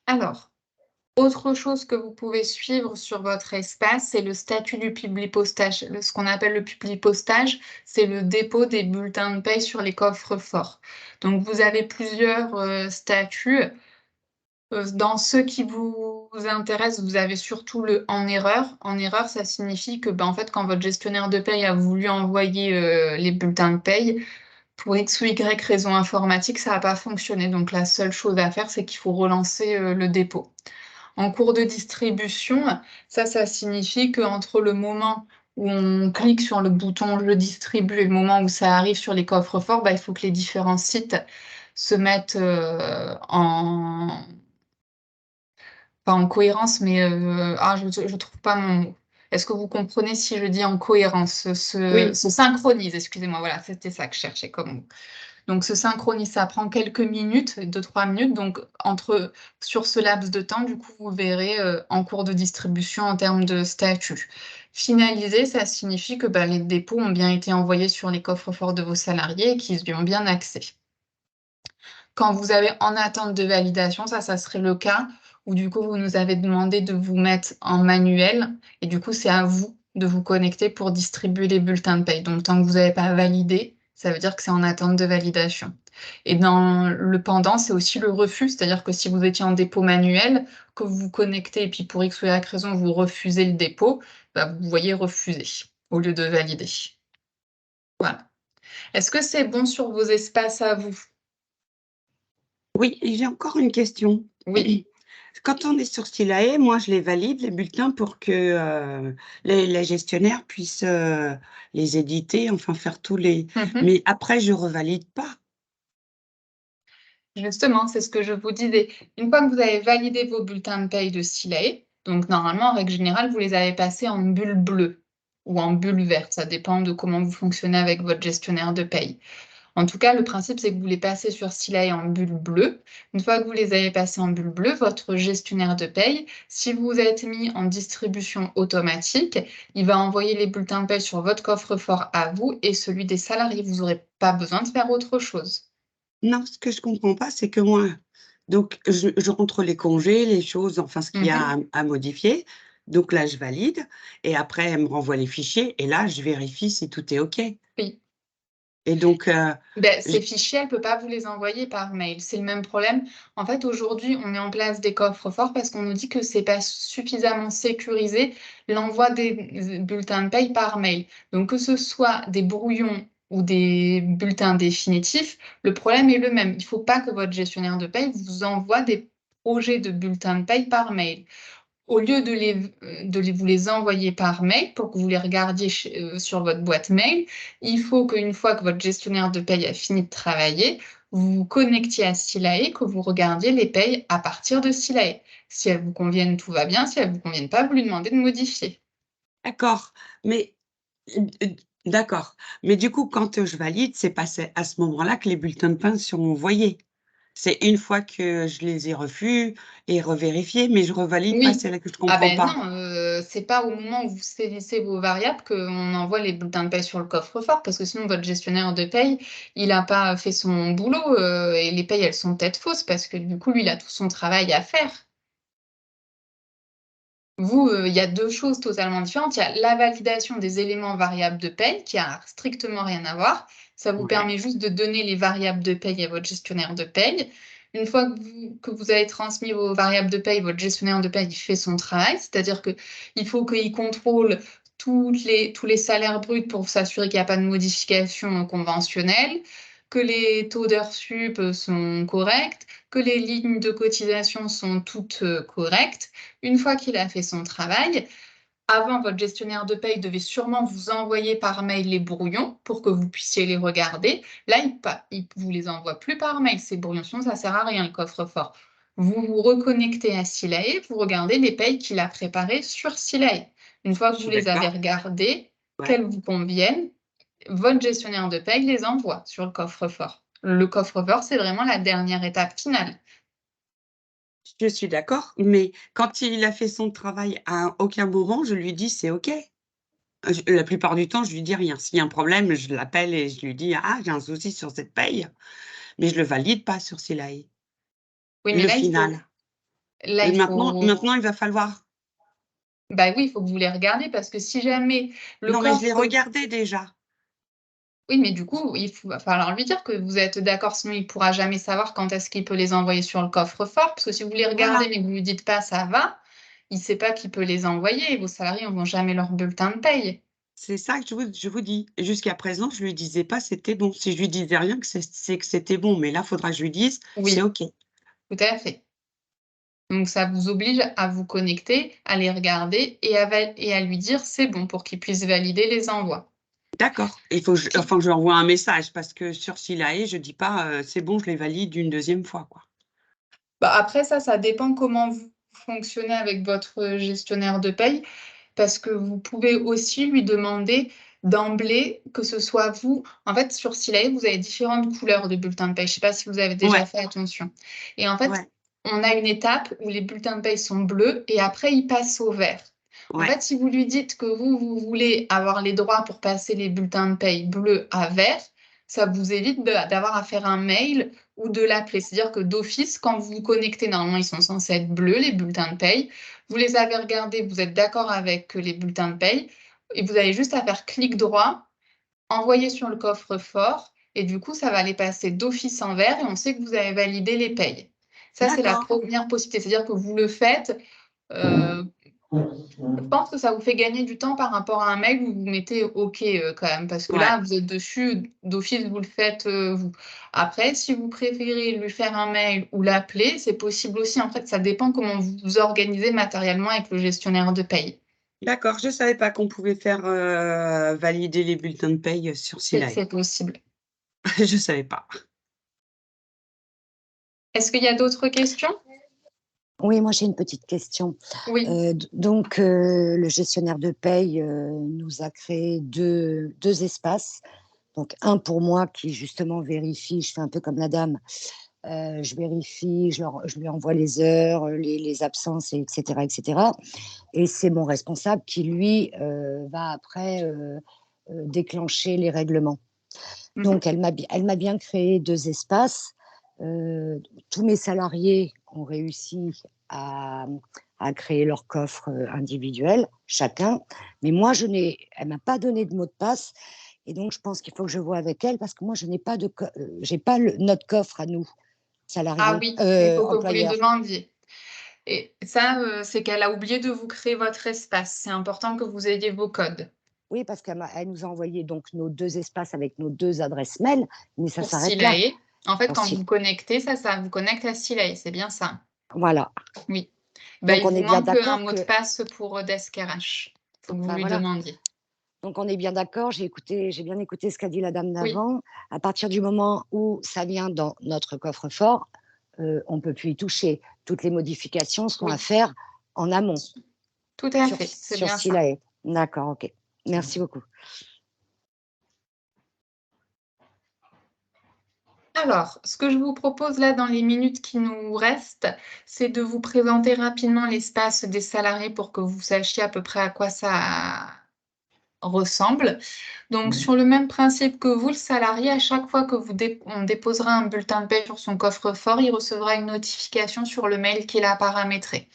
Alors, autre chose que vous pouvez suivre sur votre espace, c'est le statut du publipostage. Ce qu'on appelle le publipostage, c'est le dépôt des bulletins de paye sur les coffres forts. Donc, vous avez plusieurs statuts. Dans ceux qui vous intéressent, vous avez surtout le en erreur. En erreur, ça signifie que, en fait, quand votre gestionnaire de paye a voulu envoyer les bulletins de paye, pour X ou Y raison informatique, ça n'a pas fonctionné. Donc, la seule chose à faire, c'est qu'il faut relancer le dépôt. En cours de distribution, ça signifie qu'entre le moment où on clique sur le bouton Je distribue et le moment où ça arrive sur les coffres forts, il faut que les différents sites se mettent pas en cohérence, mais je trouve pas mon mot. Est-ce que vous comprenez si je dis en cohérence, Oui, se synchronise, excusez-moi, voilà, c'était ça que je cherchais comme mot. Donc se synchronise, ça prend quelques minutes, 2-3 minutes, donc sur ce laps de temps, du coup, vous verrez en cours de distribution en termes de statut. Finaliser, ça signifie que les dépôts ont bien été envoyés sur les coffres-forts de vos salariés et qu'ils y ont bien accès. Quand vous avez en attente de validation, ça serait le cas où du coup, vous nous avez demandé de vous mettre en manuel et du coup, c'est à vous de vous connecter pour distribuer les bulletins de paye. Donc, tant que vous n'avez pas validé, ça veut dire que c'est en attente de validation. Et dans le pendant, c'est aussi le refus, c'est-à-dire que si vous étiez en dépôt manuel, que vous vous connectez et puis pour X ou Y raison, vous refusez le dépôt, vous voyez refuser au lieu de valider. Voilà. Est-ce que c'est bon sur vos espaces à vous? oui, et j'ai encore une question. Oui. Quand on est sur Stilae, moi, je les valide, les bulletins, pour que les gestionnaires puissent les éditer, enfin faire tous les... Mhm. Mais après, je revalide pas. Justement, c'est ce que je vous disais. Une fois que vous avez validé vos bulletins de paye de Stilae, donc normalement, en règle générale, vous les avez passés en bulle bleue ou en bulle verte. Ça dépend de comment vous fonctionnez avec votre gestionnaire de paye. En tout cas, le principe, c'est que vous les passez sur Stilae en bulle bleue. Une fois que vous les avez passés en bulle bleue, votre gestionnaire de paye, si vous êtes mis en distribution automatique, il va envoyer les bulletins de paye sur votre coffre-fort à vous et celui des salariés. Vous n'aurez pas besoin de faire autre chose. Non, ce que je comprends pas, c'est que moi, donc je rentre les congés, les choses, enfin ce qu'il y a Mhm. à modifier. Donc là, je valide et après, elle me renvoie les fichiers et là, je vérifie si tout est OK. Oui. Et donc, Ces j- fichiers, elle ne peut pas vous les envoyer par mail. C'est le même problème. En fait, aujourd'hui, on met en place des coffres-forts parce qu'on nous dit que c'est pas suffisamment sécurisé l'envoi des bulletins de paye par mail. Donc, que ce soit des brouillons ou des bulletins définitifs, le problème est le même. Il ne faut pas que votre gestionnaire de paye vous envoie des projets de bulletins de paye par mail. Au lieu vous les envoyer par mail pour que vous les regardiez sur votre boîte mail, il faut qu'une fois que votre gestionnaire de paye a fini de travailler, vous vous connectiez à Stilae, que vous regardiez les payes à partir de Stilae. Si elles vous conviennent, tout va bien. Si elles ne vous conviennent pas, vous lui demandez de modifier. d'accord. Mais euh, d'accord. Mais du coup, quand je valide, c'est pas à ce moment-là que les bulletins de pain sont envoyés. C'est une fois que je les ai refus et revérifiés, mais je revalide pas, Oui. c'est là que je Ah comprends ben pas. non, c'est pas au moment où vous saisissez vos variables qu'on envoie les bulletins de paye sur le coffre-fort, parce que sinon votre gestionnaire de paye, il n'a pas fait son boulot et les payes, elles sont peut-être fausses, parce que du coup, lui, il a tout son travail à faire. Vous, il y a deux choses totalement différentes. Il y a la validation des éléments variables de paye, qui a strictement rien à voir. Ça vous Ouais. permet juste de donner les variables de paye à votre gestionnaire de paye. Une fois que vous avez transmis vos variables de paye, votre gestionnaire de paye il fait son travail, c'est-à-dire qu'il faut qu'il contrôle tous les salaires bruts pour s'assurer qu'il n'y a pas de modification conventionnelle, que les taux d'heures sup sont corrects, que les lignes de cotisation sont toutes correctes. Une fois qu'il a fait son travail, avant, votre gestionnaire de paye devait sûrement vous envoyer par mail les brouillons pour que vous puissiez les regarder. Là, il ne vous les envoie plus par mail, ces brouillons, sinon ça ne sert à rien, le coffre-fort. Vous vous reconnectez à Stilae, vous regardez les payes qu'il a préparées sur Stilae. Une fois Je que vous suis les avez d'accord. regardées, Ouais. qu'elles vous conviennent, votre gestionnaire de paye les envoie sur le coffre-fort. Le coffre-fort, c'est vraiment la dernière étape finale. Je suis d'accord, mais quand il a fait son travail, à aucun moment je lui dis: «C'est OK». La plupart du temps, je lui dis rien. S'il y a un problème, je l'appelle et je lui dis: «Ah, j'ai un souci sur cette paye», mais je le valide pas sur Silae, Oui, mais le final. là, Et il maintenant, il va falloir... bah oui, il faut que vous les regardiez parce que si jamais le Non, mais je l'ai coffre regardé déjà. oui, mais du coup, va falloir lui dire que vous êtes d'accord, sinon il ne pourra jamais savoir quand est-ce qu'il peut les envoyer sur le coffre-fort. Parce que si vous les regardez Voilà, mais que vous ne lui dites pas ça va, il ne sait pas qu'il peut les envoyer et vos salariés n'auront jamais leur bulletin de paye. c'est ça que je vous dis. Et jusqu'à présent, je lui disais pas: «C'était bon». Si je lui disais rien, c'est que c'était bon, mais là, il faudra que je lui dise: «C'est Oui, OK». tout à fait. Donc ça vous oblige à vous connecter, à les regarder et à lui dire c'est bon pour qu'il puisse valider les envois. D'accord. Il faut que je enfin, que je lui envoie un message parce que sur Silae, je dis pas, «C'est bon, je les valide une deuxième fois», quoi. Bah, après ça dépend comment vous fonctionnez avec votre gestionnaire de paye. parce que vous pouvez aussi lui demander d'emblée que ce soit vous. En fait, sur Silae, vous avez différentes couleurs de bulletins de paie. Je ne sais pas si vous avez déjà Ouais, fait attention. Et en fait, ouais, on a une étape où les bulletins de paie sont bleus et après, ils passent au vert. En ouais. fait, si vous lui dites que vous voulez avoir les droits pour passer les bulletins de paie bleus à vert, ça vous évite d'avoir à faire un mail ou de l'appeler. C'est-à-dire que d'office, quand vous vous connectez, normalement, ils sont censés être bleus, les bulletins de paie. Vous les avez regardés, vous êtes d'accord avec les bulletins de paie, et vous avez juste à faire clic droit, envoyer sur le coffre-fort, et du coup, ça va les passer d'office en vert, et on sait que vous avez validé les payes. Ça, c'est la D'accord, première possibilité. C'est-à-dire que vous le faites. euh, je pense que ça vous fait gagner du temps par rapport à un mail où vous mettez OK quand même, parce que ouais. là, vous êtes dessus, d'office, vous le faites vous. Après, si vous préférez lui faire un mail ou l'appeler, c'est possible aussi. En fait, ça dépend comment vous vous organisez matériellement avec le gestionnaire de paye. D'accord, je savais pas qu'on pouvait faire, valider les bulletins de paye sur Silae. C'est possible. Je savais pas. Est-ce qu'il y a d'autres questions? Oui, moi j'ai une petite question. Oui. Donc, le gestionnaire de paye nous a créé deux espaces. Donc, un pour moi qui justement vérifie, je fais un peu comme la dame, je vérifie, je lui envoie les heures, les absences, etc., etc. Et c'est mon responsable qui, lui, va après déclencher les règlements. Mhm. Donc, elle m'a bien créé deux espaces. Euh, Tous mes salariés ont réussi à, à créer leur coffre individuel, chacun. Mais moi, elle m'a pas donné de mot de passe. Et donc, je pense qu'il faut que je vois avec elle parce que moi, je n'ai pas j'ai pas notre coffre à nous, Ah salariés, oui, il faut que vous les employeurs. demandiez. Et ça, c'est qu'elle a oublié de vous créer votre espace. C'est important que vous ayez vos codes. Oui, parce elle nous a envoyé donc nos deux espaces avec nos deux adresses mail, mais ça Pour s'arrête là. Silae, en fait, Pour quand vous si, vous connectez, ça vous connecte à Silae, c'est bien ça. voilà. Oui. Bah, Donc il on vous est bien manque un d'accord mot de que, passe pour Desk RH. Il faut que vous bah lui voilà. demandiez. Donc on est bien d'accord. J'ai bien écouté ce qu'a dit la dame Oui, d'avant. À partir du moment où ça vient dans notre coffre-fort, on peut plus y toucher. Toutes les modifications seront à oui, faire en amont tout à fait, c'est sur bien ça. Silae. D'accord, ok. Merci beaucoup. Alors, ce que je vous propose là dans les minutes qui nous restent, c'est de vous présenter rapidement l'espace des salariés pour que vous sachiez à peu près à quoi ça ressemble. Donc, sur le même principe que vous, le salarié, à chaque fois que on déposera un bulletin de paie sur son coffre-fort, il recevra une notification sur le mail qu'il a paramétré.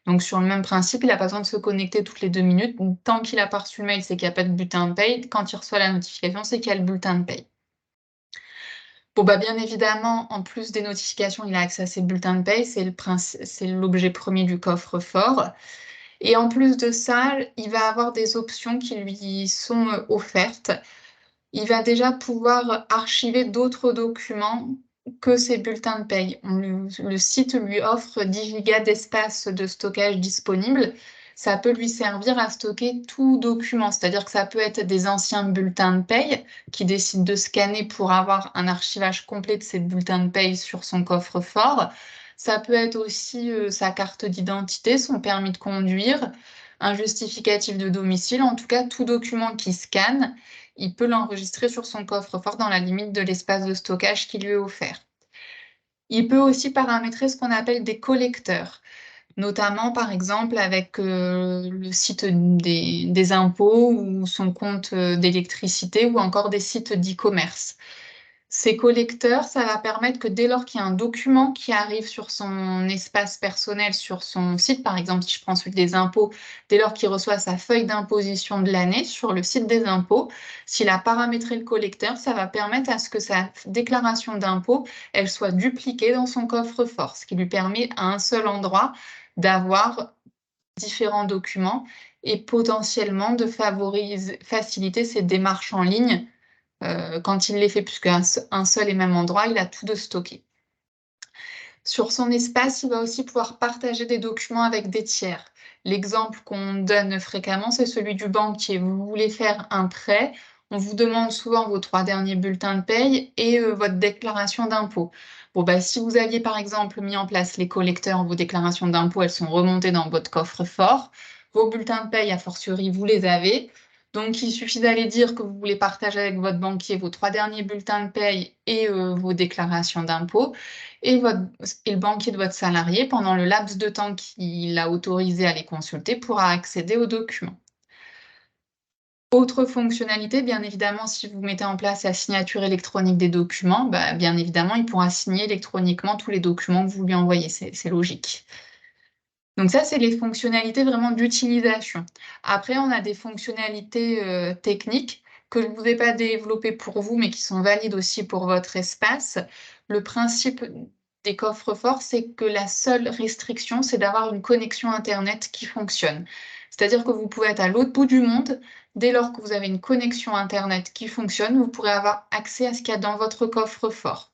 Donc, sur le même principe, il n'a pas besoin de se connecter toutes les 2 minutes. Donc, tant qu'il n'a pas reçu le mail, c'est qu'il n'y a pas de bulletin de paie. Quand il reçoit la notification, c'est qu'il y a le bulletin de paie. Bon, bah, bien évidemment, en plus des notifications, il a accès à ses bulletins de paie. C'est l'objet premier du coffre-fort. Et en plus de ça, il va avoir des options qui lui sont offertes. Il va déjà pouvoir archiver d'autres documents que ses bulletins de paie. Le site lui offre 10 gigas d'espace de stockage disponible. Ça peut lui servir à stocker tout document, c'est-à-dire que ça peut être des anciens bulletins de paie qui décide de scanner pour avoir un archivage complet de ses bulletins de paie sur son coffre-fort. Ça peut être aussi sa carte d'identité, son permis de conduire, un justificatif de domicile, en tout cas tout document qui scanne il peut l'enregistrer sur son coffre-fort dans la limite de l'espace de stockage qui lui est offert. Il peut aussi paramétrer ce qu'on appelle des collecteurs, notamment par exemple avec le site des impôts ou son compte d'électricité ou encore des sites d'e-commerce. Ces collecteurs, ça va permettre que dès lors qu'il y a un document qui arrive sur son espace personnel, sur son site, par exemple, si je prends celui des impôts, dès lors qu'il reçoit sa feuille d'imposition de l'année sur le site des impôts, s'il a paramétré le collecteur, ça va permettre à ce que sa déclaration d'impôt, elle soit dupliquée dans son coffre-fort, ce qui lui permet à un seul endroit d'avoir différents documents et potentiellement de faciliter ses démarches en ligne quand il les fait, puisque un seul et même endroit, il a tout de stocké. Sur son espace, il va aussi pouvoir partager des documents avec des tiers. L'exemple qu'on donne fréquemment, c'est celui du banquier. Vous voulez faire un prêt, on vous demande souvent vos 3 derniers bulletins de paye et votre déclaration d'impôt. Bon, bah, si vous aviez par exemple mis en place les collecteurs, vos déclarations d'impôt, elles sont remontées dans votre coffre-fort. Vos bulletins de paye, a fortiori, vous les avez. Donc, il suffit d'aller dire que vous voulez partager avec votre banquier vos 3 derniers bulletins de paye et vos déclarations d'impôts. Et le banquier de votre salarié, pendant le laps de temps qu'il a autorisé à les consulter, pourra accéder aux documents. Autre fonctionnalité, bien évidemment, si vous mettez en place la signature électronique des documents, bien évidemment, il pourra signer électroniquement tous les documents que vous lui envoyez. C'est logique. Donc ça, c'est les fonctionnalités vraiment d'utilisation. Après, on a des fonctionnalités techniques que je ne vous ai pas développées pour vous, mais qui sont valides aussi pour votre espace. Le principe des coffres-forts, c'est que la seule restriction, c'est d'avoir une connexion Internet qui fonctionne. C'est-à-dire que vous pouvez être à l'autre bout du monde. Dès lors que vous avez une connexion Internet qui fonctionne, vous pourrez avoir accès à ce qu'il y a dans votre coffre-fort.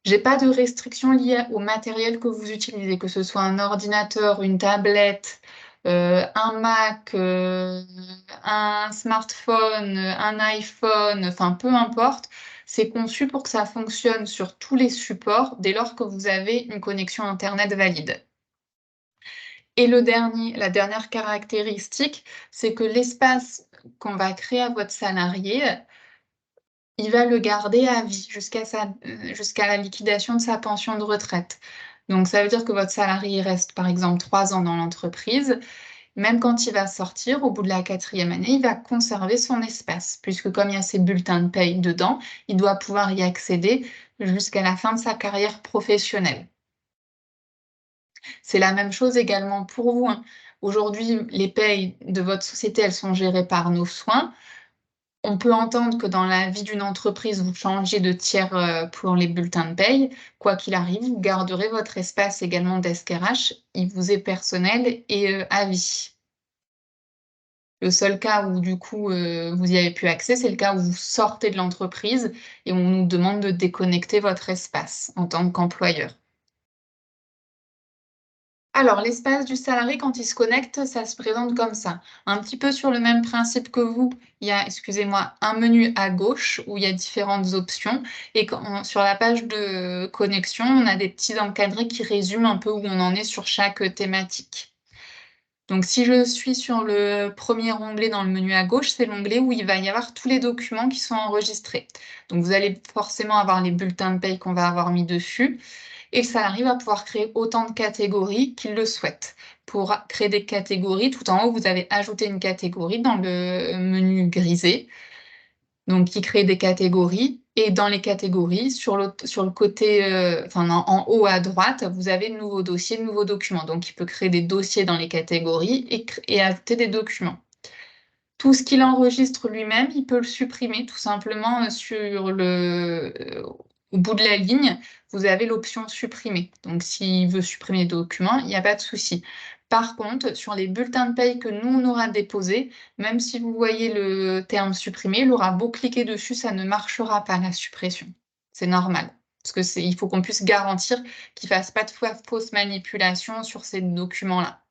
J'ai pas de restrictions liées au matériel que vous utilisez, que ce soit un ordinateur, une tablette, un Mac, un smartphone, un iPhone, enfin peu importe. C'est conçu pour que ça fonctionne sur tous les supports dès lors que vous avez une connexion Internet valide. Et la dernière caractéristique, c'est que l'espace qu'on va créer à votre salarié, il va le garder à vie jusqu'à la liquidation de sa pension de retraite. Donc, ça veut dire que votre salarié reste, par exemple, 3 ans dans l'entreprise. Même quand il va sortir, au bout de la 4e année, il va conserver son espace, puisque comme il y a ses bulletins de paye dedans, il doit pouvoir y accéder jusqu'à la fin de sa carrière professionnelle. C'est la même chose également pour vous, hein. Aujourd'hui, les payes de votre société, elles sont gérées par nos soins. On peut entendre que dans la vie d'une entreprise, vous changez de tiers pour les bulletins de paye. Quoi qu'il arrive, vous garderez votre espace également d'SKRH. Il vous est personnel et à vie. Le seul cas où du coup vous y avez plus accès, c'est le cas où vous sortez de l'entreprise et on nous demande de déconnecter votre espace en tant qu'employeur. Alors, l'espace du salarié, quand il se connecte, ça se présente comme ça. Un petit peu sur le même principe que vous, il y a, excusez-moi, un menu à gauche où il y a différentes options. Et sur la page de connexion, on a des petits encadrés qui résument un peu où on en est sur chaque thématique. Donc, si je suis sur le premier onglet dans le menu à gauche, c'est l'onglet où il va y avoir tous les documents qui sont enregistrés. Donc, vous allez forcément avoir les bulletins de paye qu'on va avoir mis dessus. Et le salarié va pouvoir créer autant de catégories qu'il le souhaite. Pour créer des catégories, tout en haut, vous avez ajouté une catégorie dans le menu grisé. Donc, qui crée des catégories. Et dans les catégories, sur le côté, en haut à droite, vous avez de nouveaux dossiers, de nouveaux documents. Donc, il peut créer des dossiers dans les catégories et ajouter des documents. Tout ce qu'il enregistre lui-même, il peut le supprimer tout simplement au bout de la ligne, vous avez l'option supprimer. Donc, s'il veut supprimer les documents, il n'y a pas de souci. Par contre, sur les bulletins de paye que nous, on aura déposés, même si vous voyez le terme supprimer, il aura beau cliquer dessus, ça ne marchera pas la suppression. C'est normal. Parce que il faut qu'on puisse garantir qu'il ne fasse pas de fausse manipulation sur ces documents-là.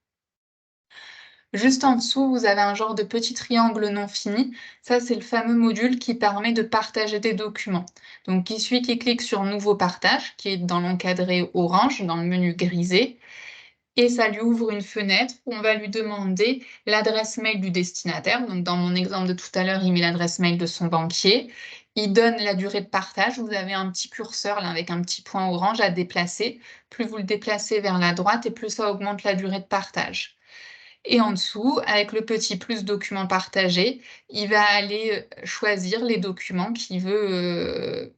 Juste en dessous, vous avez un genre de petit triangle non fini. Ça, c'est le fameux module qui permet de partager des documents. Donc, il suffit qu'il clique sur Nouveau partage, qui est dans l'encadré orange, dans le menu grisé, et ça lui ouvre une fenêtre où on va lui demander l'adresse mail du destinataire. Donc, dans mon exemple de tout à l'heure, il met l'adresse mail de son banquier. Il donne la durée de partage. Vous avez un petit curseur là, avec un petit point orange à déplacer. Plus vous le déplacez vers la droite et plus ça augmente la durée de partage. Et en dessous, avec le petit plus documents partagés, il va aller choisir les documents qu'il veut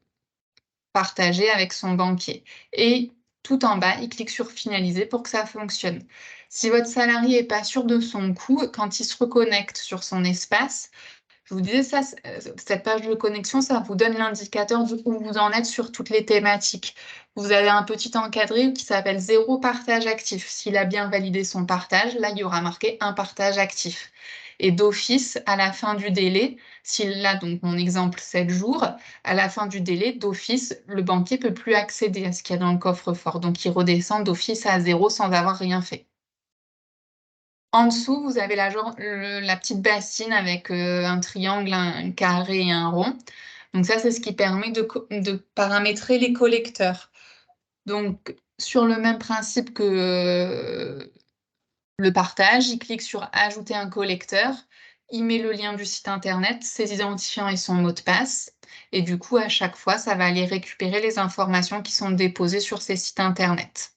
partager avec son banquier. Et tout en bas, il clique sur finaliser pour que ça fonctionne. Si votre salarié n'est pas sûr de son coup, quand il se reconnecte sur son espace, je vous disais ça, cette page de connexion, ça vous donne l'indicateur où vous en êtes sur toutes les thématiques. Vous avez un petit encadré qui s'appelle 0 partage actif. S'il a bien validé son partage, là, il y aura marqué un partage actif. Et d'office, à la fin du délai, s'il a donc mon exemple 7 jours, à la fin du délai, d'office, le banquier ne peut plus accéder à ce qu'il y a dans le coffre-fort. Donc, il redescend d'office à 0 sans avoir rien fait. En dessous, vous avez la petite bassine avec un triangle, un carré et un rond. Donc ça, c'est ce qui permet de paramétrer les collecteurs. Donc, sur le même principe que le partage, il clique sur « Ajouter un collecteur », il met le lien du site internet, ses identifiants et son mot de passe. Et du coup, à chaque fois, ça va aller récupérer les informations qui sont déposées sur ces sites internet.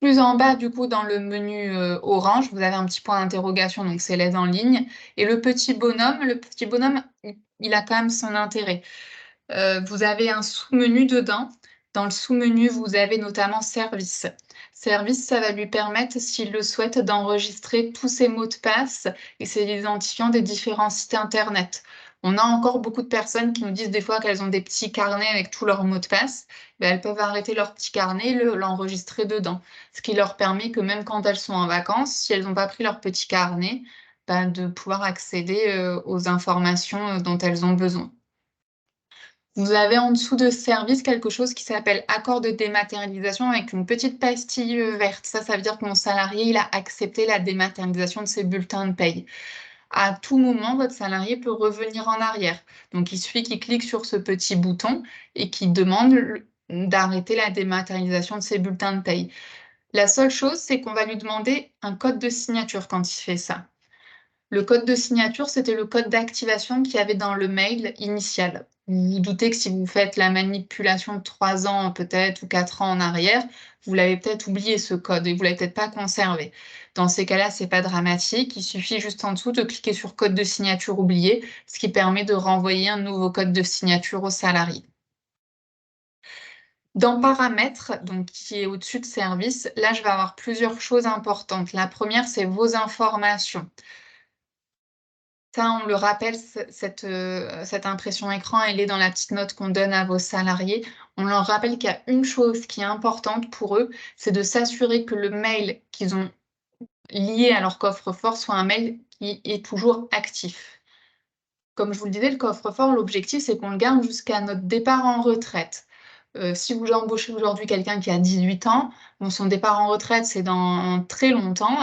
Plus en bas, du coup, dans le menu orange, vous avez un petit point d'interrogation, donc c'est l'aide en ligne. Et le petit bonhomme, il a quand même son intérêt. Vous avez un sous-menu dedans. Dans le sous-menu, vous avez notamment Service. Service, ça va lui permettre, s'il le souhaite, d'enregistrer tous ses mots de passe et ses identifiants des différents sites internet. On a encore beaucoup de personnes qui nous disent des fois qu'elles ont des petits carnets avec tous leurs mots de passe. Ben, elles peuvent arrêter leur petit carnet et l'enregistrer dedans. Ce qui leur permet que même quand elles sont en vacances, si elles n'ont pas pris leur petit carnet, ben, de pouvoir accéder aux informations dont elles ont besoin. Vous avez en dessous de service quelque chose qui s'appelle accord de dématérialisation avec une petite pastille verte. Ça veut dire que mon salarié, il a accepté la dématérialisation de ses bulletins de paye. À tout moment, votre salarié peut revenir en arrière. Donc, il suffit qu'il clique sur ce petit bouton et qu'il demande d'arrêter la dématérialisation de ses bulletins de paye. La seule chose, c'est qu'on va lui demander un code de signature quand il fait ça. Le code de signature, c'était le code d'activation qu'il y avait dans le mail initial. Vous vous doutez que si vous faites la manipulation de 3 ans peut-être ou 4 ans en arrière, vous l'avez peut-être oublié ce code et vous l'avez peut-être pas conservé. Dans ces cas-là, c'est pas dramatique. Il suffit juste en dessous de cliquer sur code de signature oublié, ce qui permet de renvoyer un nouveau code de signature au salarié. Dans paramètres, donc qui est au-dessus de service, là, je vais avoir plusieurs choses importantes. La première, c'est vos informations. Ça, on le rappelle, cette impression écran, elle est dans la petite note qu'on donne à vos salariés. On leur rappelle qu'il y a une chose qui est importante pour eux, c'est de s'assurer que le mail qu'ils ont lié à leur coffre-fort soit un mail qui est toujours actif. Comme je vous le disais, le coffre-fort, l'objectif, c'est qu'on le garde jusqu'à notre départ en retraite. Si vous embauchez aujourd'hui quelqu'un qui a 18 ans, bon, son départ en retraite, c'est dans très longtemps.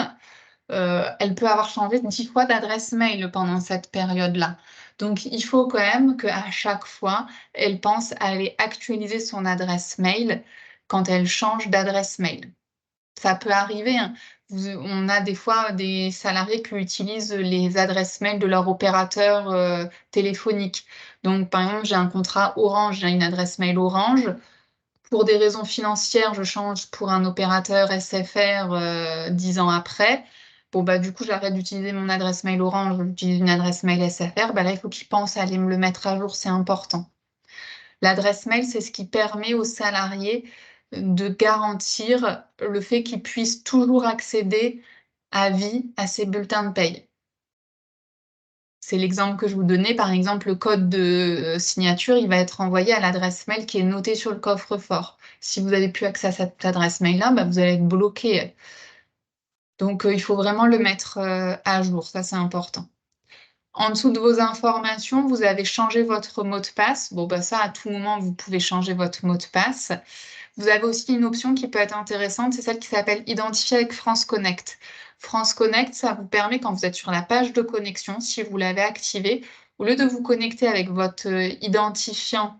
Elle peut avoir changé 10 fois d'adresse mail pendant cette période-là. Donc, il faut quand même qu'à chaque fois, elle pense à aller actualiser son adresse mail quand elle change d'adresse mail. Ça peut arriver, hein. On a des fois des salariés qui utilisent les adresses mail de leur opérateur téléphonique. Donc, par exemple, j'ai un contrat Orange, j'ai une adresse mail Orange. Pour des raisons financières, je change pour un opérateur SFR 10 ans après. Bon, bah, du coup, j'arrête d'utiliser mon adresse mail Orange, j'utilise une adresse mail SFR. Bah, là, il faut qu'ils pensent à aller me le mettre à jour, c'est important. L'adresse mail, c'est ce qui permet aux salariés de garantir le fait qu'ils puissent toujours accéder à vie à ces bulletins de paye. C'est l'exemple que je vous donnais. Par exemple, le code de signature, il va être envoyé à l'adresse mail qui est notée sur le coffre-fort. Si vous n'avez plus accès à cette adresse mail-là, bah, vous allez être bloqué. Donc, il faut vraiment le mettre à jour. Ça, c'est important. En dessous de vos informations, vous avez changé votre mot de passe. Bon, bah, ça, à tout moment, vous pouvez changer votre mot de passe. Vous avez aussi une option qui peut être intéressante, c'est celle qui s'appelle Identifier avec France Connect. France Connect, ça vous permet, quand vous êtes sur la page de connexion, si vous l'avez activée, au lieu de vous connecter avec votre identifiant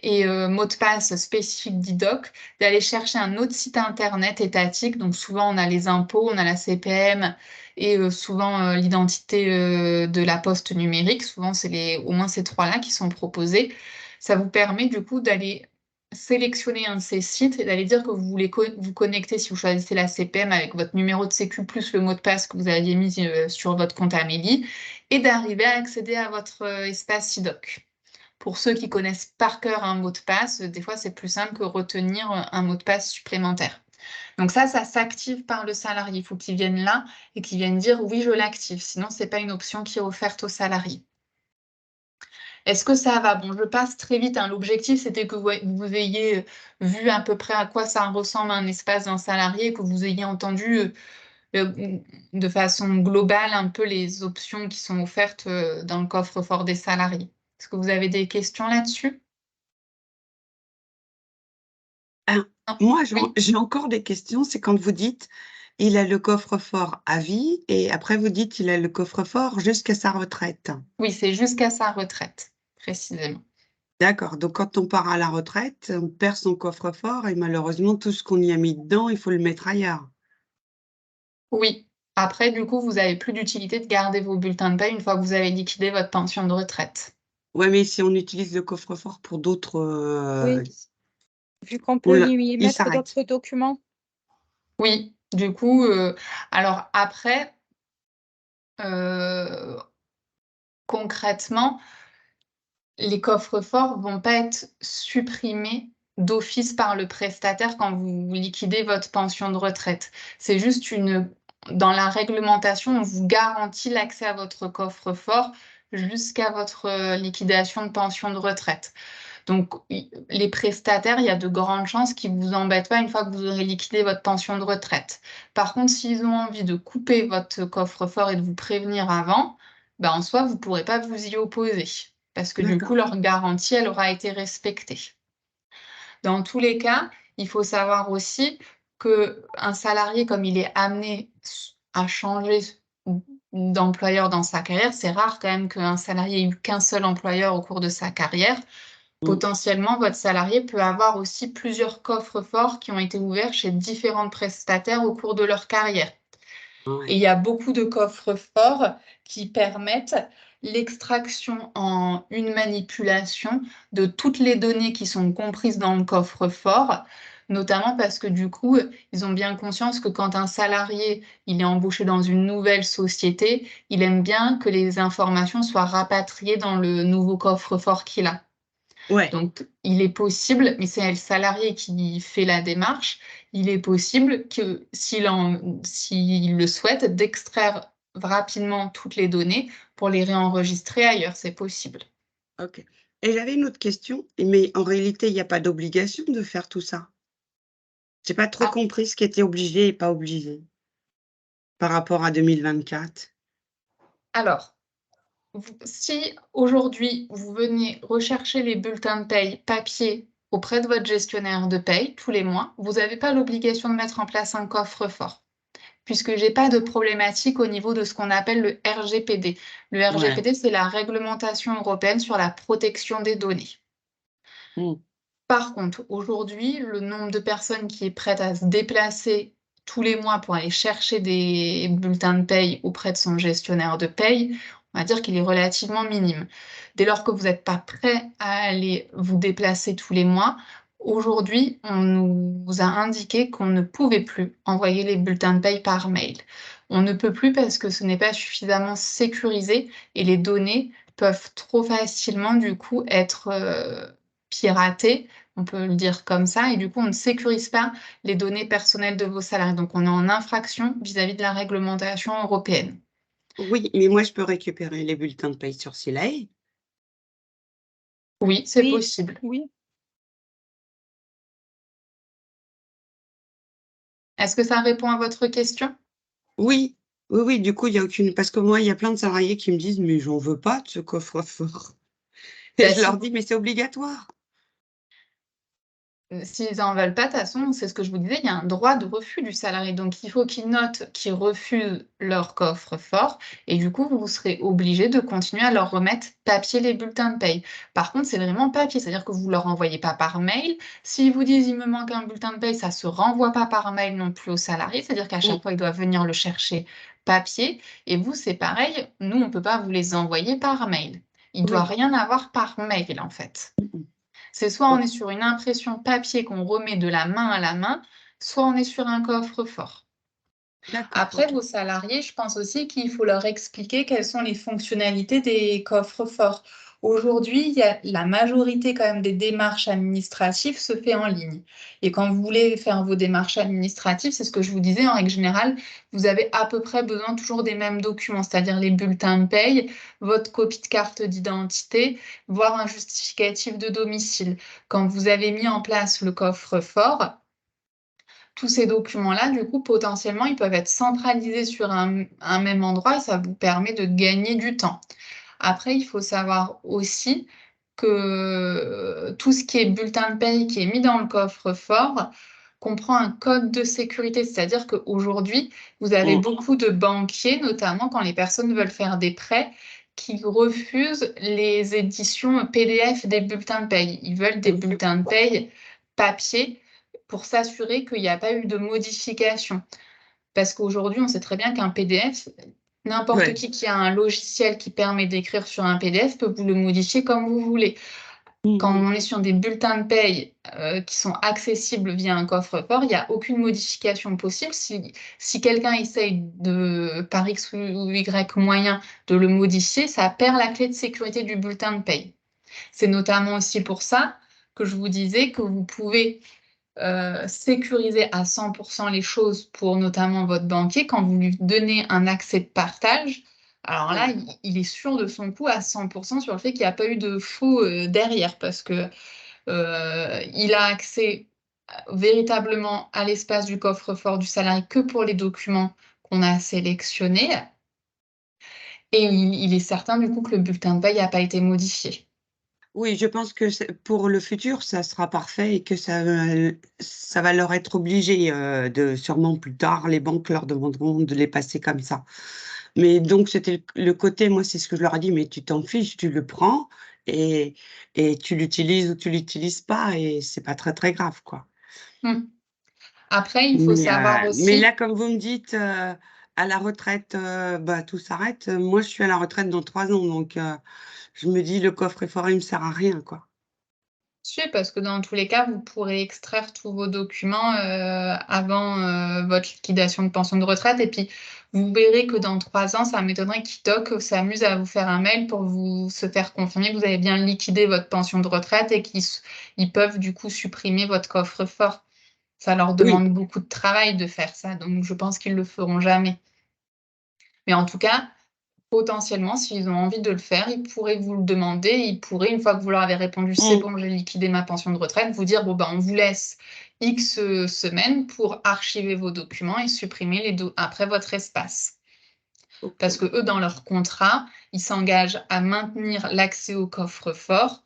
et mot de passe spécifique d'IDOC, d'aller chercher un autre site internet étatique. Donc souvent, on a les impôts, on a la CPM et souvent l'identité de la poste numérique. Souvent, c'est au moins ces trois-là qui sont proposés. Ça vous permet du coup d'aller sélectionner un de ces sites et d'aller dire que vous voulez vous connecter, si vous choisissez la CPM, avec votre numéro de sécu plus le mot de passe que vous aviez mis sur votre compte Amélie, et d'arriver à accéder à votre espace IDOC. Pour ceux qui connaissent par cœur un mot de passe, des fois, c'est plus simple que retenir un mot de passe supplémentaire. Donc ça s'active par le salarié. Il faut qu'il vienne là et qu'il vienne dire « oui, je l'active ». Sinon, ce n'est pas une option qui est offerte au salarié. Est-ce que ça va? Bon, je passe très vite, hein. L'objectif, c'était que vous ayez vu à peu près à quoi ça ressemble un espace d'un salarié et que vous ayez entendu de façon globale un peu les options qui sont offertes dans le coffre-fort des salariés. Est-ce que vous avez des questions là-dessus? Ah, Non? moi, Oui. j'ai encore des questions, c'est quand vous dites: «Il a le coffre-fort à vie» et après vous dites: «Il a le coffre-fort jusqu'à sa retraite». Oui, c'est jusqu'à sa retraite, précisément. D'accord, donc quand on part à la retraite, on perd son coffre-fort et malheureusement tout ce qu'on y a mis dedans, il faut le mettre ailleurs. Oui. Après, du coup, vous n'avez plus d'utilité de garder vos bulletins de paie une fois que vous avez liquidé votre pension de retraite. Ouais, mais si on utilise le coffre-fort pour d'autres, Oui, vu qu'on on peut le y il mettre s'arrête. d'autres documents. Oui, du coup, alors après, heu, concrètement, les coffres-forts vont pas être supprimés d'office par le prestataire quand vous liquidez votre pension de retraite. C'est juste dans la réglementation, on vous garantit l'accès à votre coffre-fort jusqu'à votre, liquidation de pension de retraite. Donc les prestataires, il y a de grandes chances qu'ils ne vous embêtent pas une fois que vous aurez liquidé votre pension de retraite. Par contre, s'ils ont envie de couper votre coffre-fort et de vous prévenir avant, ben, en soi, vous ne pourrez pas vous y opposer parce que du coup, D'accord. leur garantie, elle aura été respectée. Dans tous les cas, il faut savoir aussi qu'un salarié, comme il est amené à changer d'employeur dans sa carrière, c'est rare quand même qu'un salarié ait eu qu'un seul employeur au cours de sa carrière. Mmh. Potentiellement, votre salarié peut avoir aussi plusieurs coffres-forts qui ont été ouverts chez différents prestataires au cours de leur carrière. Et Ouais. il y a beaucoup de coffres-forts qui permettent l'extraction en une manipulation de toutes les données qui sont comprises dans le coffre-fort, notamment parce que du coup, ils ont bien conscience que quand un salarié il est embauché dans une nouvelle société, il aime bien que les informations soient rapatriées dans le nouveau coffre-fort qu'il a. Ouais. Donc, il est possible, mais c'est le salarié qui fait la démarche, il est possible que s'il le souhaite, d'extraire rapidement toutes les données pour les réenregistrer ailleurs, c'est possible. OK. Et j'avais une autre question, mais en réalité, il y a pas d'obligation de faire tout ça? J'ai pas trop Ah, compris ce qui était obligé et pas obligé par rapport à 2024. alors, si aujourd'hui vous veniez rechercher les bulletins de paye papier auprès de votre gestionnaire de paye tous les mois, vous n'avez pas l'obligation de mettre en place un coffre-fort, puisque j'ai pas de problématique au niveau de ce qu'on appelle le RGPD. Le Ouais. RGPD, c'est la réglementation européenne sur la protection des données. Mmh. Par contre, aujourd'hui, le nombre de personnes qui est prête à se déplacer tous les mois pour aller chercher des bulletins de paye auprès de son gestionnaire de paye, on va dire qu'il est relativement minime. Dès lors que vous n'êtes pas prêt à aller vous déplacer tous les mois, aujourd'hui, on nous a indiqué qu'on ne pouvait plus envoyer les bulletins de paye par mail. On ne peut plus parce que ce n'est pas suffisamment sécurisé et les données peuvent trop facilement, du coup, être piratées, on peut le dire comme ça, et du coup, on ne sécurise pas les données personnelles de vos salariés. Donc, on est en infraction vis-à-vis de la réglementation européenne. Oui, mais moi, je peux récupérer les bulletins de paye sur Silae? Oui, c'est Oui, possible. oui. Est-ce que ça répond à votre question? Oui, oui, oui, du coup, il y a aucune parce que moi, il y a plein de salariés qui me disent: «Mais j'en veux pas de ce coffre-fort» et Bah, je si leur dis: «Mais c'est obligatoire». S'ils n'en veulent pas, de toute façon, c'est ce que je vous disais, il y a un droit de refus du salarié. Donc, il faut qu'ils notent qu'ils refusent leur coffre-fort et du coup, vous serez obligé de continuer à leur remettre papier les bulletins de paye. Par contre, c'est vraiment papier, c'est-à-dire que vous ne leur envoyez pas par mail. S'ils vous disent: «Il me manque un bulletin de paye», ça ne se renvoie pas par mail non plus au salarié, c'est-à-dire qu'à Mmh, chaque fois, ils doivent venir le chercher papier et vous, c'est pareil, nous, on ne peut pas vous les envoyer par mail. Il ne doit oui. rien avoir par mail, en fait. Mmh mh. C'est soit on OK. est sur une impression papier qu'on remet de la main à la main, soit on est sur un coffre-fort. D'accord, Après, OK. vos salariés, je pense aussi qu'il faut leur expliquer quelles sont les fonctionnalités des coffres forts. Aujourd'hui, il y a la majorité quand même des démarches administratives se fait en ligne. Et quand vous voulez faire vos démarches administratives, c'est ce que je vous disais, en règle générale, vous avez à peu près besoin toujours des mêmes documents, c'est-à-dire les bulletins de paye, votre copie de carte d'identité, voire un justificatif de domicile. Quand vous avez mis en place le coffre-fort, tous ces documents-là, du coup, potentiellement, ils peuvent être centralisés sur un même endroit et ça vous permet de gagner du temps. Après, il faut savoir aussi que tout ce qui est bulletin de paye qui est mis dans le coffre-fort comprend un code de sécurité. C'est-à-dire qu'aujourd'hui, vous avez Mmh. beaucoup de banquiers, notamment quand les personnes veulent faire des prêts, qui refusent les éditions PDF des bulletins de paye. Ils veulent des Mmh. bulletins de paye papier pour s'assurer qu'il n'y a pas eu de modification. Parce qu'aujourd'hui, on sait très bien qu'un PDF, n'importe Ouais. qui a un logiciel qui permet d'écrire sur un PDF peut vous le modifier comme vous voulez. Quand Mmh. on est sur des bulletins de paye qui sont accessibles via un coffre-fort, il n'y a aucune modification possible. Si quelqu'un essaye par X ou Y moyen de le modifier, ça perd la clé de sécurité du bulletin de paye. C'est notamment aussi pour ça que je vous disais que vous pouvez sécuriser à 100% les choses pour notamment votre banquier quand vous lui donnez un accès de partage. Alors là, Ouais. il est sûr de son coup à 100% sur le fait qu'il n'y a pas eu de faux derrière parce que il a accès véritablement à l'espace du coffre-fort du salarié que pour les documents qu'on a sélectionnés et il est certain du coup que le bulletin de paie n'a pas été modifié. Oui, je pense que c'est pour le futur, ça sera parfait et que ça va leur être obligé, de sûrement plus tard, les banques leur demanderont de les passer comme ça. Mais donc c'était le côté moi, c'est ce que je leur ai dit: «Mais tu t'en fiches, tu le prends et tu l'utilises ou tu l'utilises pas et c'est pas très, très grave, quoi». Mmh. Après, il faut savoir Mais là, aussi. comme vous me dites, à la retraite, bah, tout s'arrête. Moi, je suis à la retraite dans 3 ans, donc je me dis: «Le coffre-fort, il me sert à rien, quoi». Si, parce que dans tous les cas, vous pourrez extraire tous vos documents, avant, votre liquidation de pension de retraite et puis vous verrez que dans 3 ans, ça m'étonnerait qu'Idoc s'amuse à vous faire un mail pour vous se faire confirmer que vous avez bien liquidé votre pension de retraite et ils peuvent du coup supprimer votre coffre-fort. Ça leur Oui, demande beaucoup de travail de faire ça, donc je pense qu'ils le feront jamais. Mais en tout cas, potentiellement, s'ils ont envie de le faire, ils pourraient vous le demander. Ils pourraient, une fois que vous leur avez répondu: «C'est mmh, bon, j'ai liquidé ma pension de retraite», vous dire: «Bon, ben, on vous laisse X, semaines pour archiver vos documents et supprimer les après votre espace». Parce OK. que eux, dans leur contrat, ils s'engagent à maintenir l'accès au coffre-fort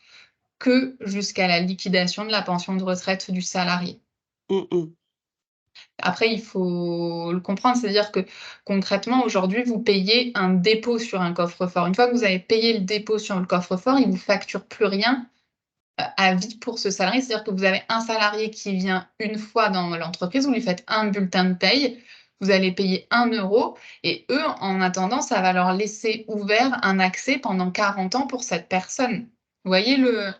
que jusqu'à la liquidation de la pension de retraite du salarié. Mmh mh. Après, il faut le comprendre, c'est-à-dire que concrètement, aujourd'hui, vous payez un dépôt sur un coffre-fort. Une fois que vous avez payé le dépôt sur le coffre-fort, il ne vous facture plus rien à vie pour ce salarié. C'est-à-dire que vous avez un salarié qui vient une fois dans l'entreprise, vous lui faites un bulletin de paye, vous allez payer 1 € et eux, en attendant, ça va leur laisser ouvert un accès pendant 40 ans pour cette personne. Vous voyez le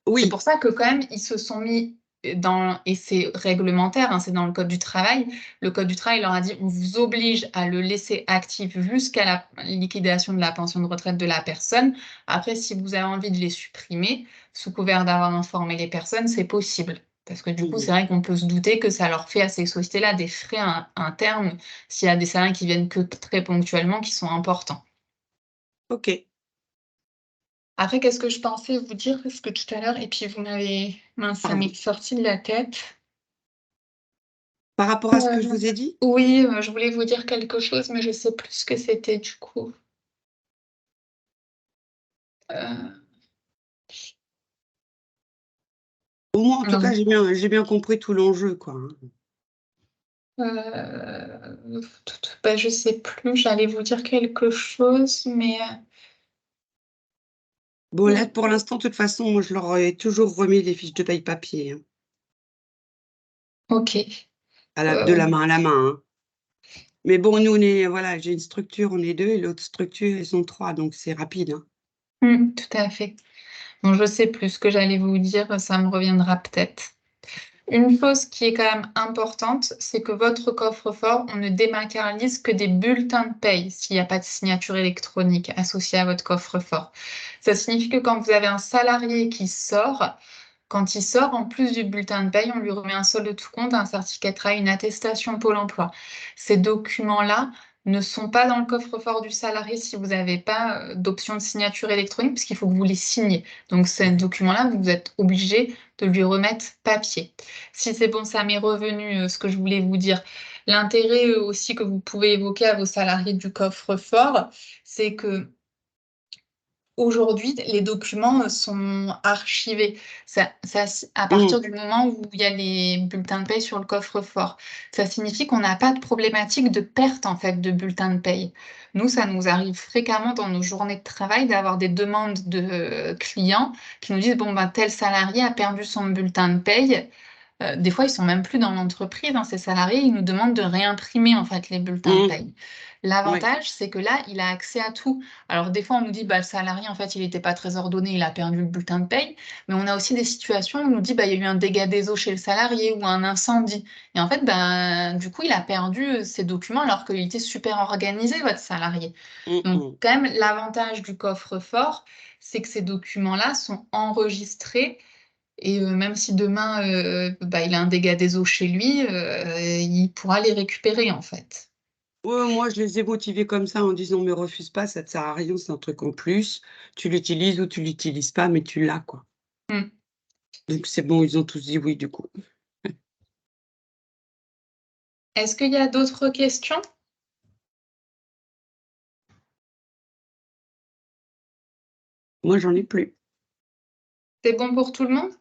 c'est Oui, pour ça que quand même, ils se sont mis dans et c'est réglementaire, hein, c'est dans le code du travail. Le code du travail leur a dit: «On vous oblige à le laisser actif jusqu'à la liquidation de la pension de retraite de la personne. Après, si vous avez envie de les supprimer, sous couvert d'avoir informé les personnes, c'est possible». Parce que du coup, mmh. c'est vrai qu'on peut se douter que ça leur fait à ces sociétés-là des frais internes s'il y a des salariés qui viennent que très ponctuellement, qui sont importants. OK. Après, qu'est-ce que je pensais vous dire? Parce que tout à l'heure et puis vous m'avez mince, ça Pardon. m'est sorti de la tête. Par rapport à ce que je Heu, vous ai dit? oui, je voulais vous dire quelque chose, mais je sais plus ce que c'était du coup. Heu, Moi, en tout cas, non, j'ai bien compris tout l'enjeu, quoi, hein. bah, je sais plus, j'allais vous dire quelque chose, mais Bon, là, pour l'instant, de toute façon, moi, je leur ai toujours remis les fiches de paye papier, hein, OK. de la Heu, main à la main, hein. Mais bon, nous, on est voilà, j'ai une structure, on est 2 et l'autre structure, ils sont 3, donc c'est rapide, hein. tout à fait. Bon, je sais plus ce que j'allais vous dire, ça me reviendra peut-être. Une chose qui est quand même importante, c'est que votre coffre-fort, on ne dématérialise que des bulletins de paye s'il n'y a pas de signature électronique associée à votre coffre-fort. Ça signifie que quand vous avez un salarié qui sort, quand il sort, en plus du bulletin de paye, on lui remet un solde de tout compte, un certificat de travail, une attestation Pôle emploi. Ces documents-là ne sont pas dans le coffre-fort du salarié si vous n'avez pas d'option de signature électronique, puisqu'il faut que vous les signiez. Donc, ces documents-là, vous êtes obligé de lui remettre papier. Si c'est bon, ça m'est revenu ce que je voulais vous dire. L'intérêt aussi que vous pouvez évoquer à vos salariés du coffre-fort, c'est que aujourd'hui, les documents, sont archivés. À Mmh. partir du moment où il y a les bulletins de paie sur le coffre-fort. Ça signifie qu'on n'a pas de problématique de perte, en fait, de bulletins de paie. Nous, ça nous arrive fréquemment dans nos journées de travail d'avoir des demandes de clients qui nous disent: «Bon, ben, tel salarié a perdu son bulletin de paie. Des fois, ils sont même plus dans l'entreprise, hein, ces salariés, ils nous demandent de réimprimer en fait les bulletins de Mmh. paye. Ouais. L'avantage, c'est que là, il a accès à tout. Alors des fois, on nous dit, bah, le salarié, en fait, il n'était pas très ordonné, il a perdu le bulletin de paye. Mais on a aussi des situations où on nous dit, bah, il y a eu un dégât des eaux chez le salarié ou un incendie. Et en fait, bah, du coup, il a perdu ses documents alors qu'il était super organisé, votre salarié. Mmh Donc, mh. quand même, l'avantage du coffre-fort, c'est que ces documents-là sont enregistrés et même si demain, bah, il a un dégât des eaux chez lui, il pourra les récupérer, en fait. Ouais, moi, je les ai motivés comme ça en disant: «Mais refuse pas, ça te sert à rien, c'est un truc en plus. Tu l'utilises ou tu l'utilises pas, mais tu l'as, quoi». Mmh. Donc c'est bon, ils ont tous dit oui, du coup. Est-ce qu'il y a d'autres questions? Moi, j'en ai plus. C'est bon pour tout le monde?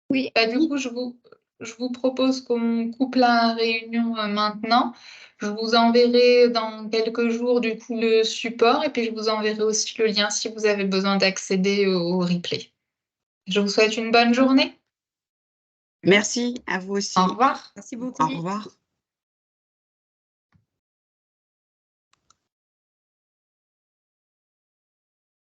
Oui. Bah, du coup, je vous propose qu'on coupe la réunion, maintenant. Je vous enverrai dans quelques jours, du coup, le support et puis je vous enverrai aussi le lien si vous avez besoin d'accéder au replay. Je vous souhaite une bonne journée. Merci, à vous Au aussi. revoir. Merci Au beaucoup. revoir.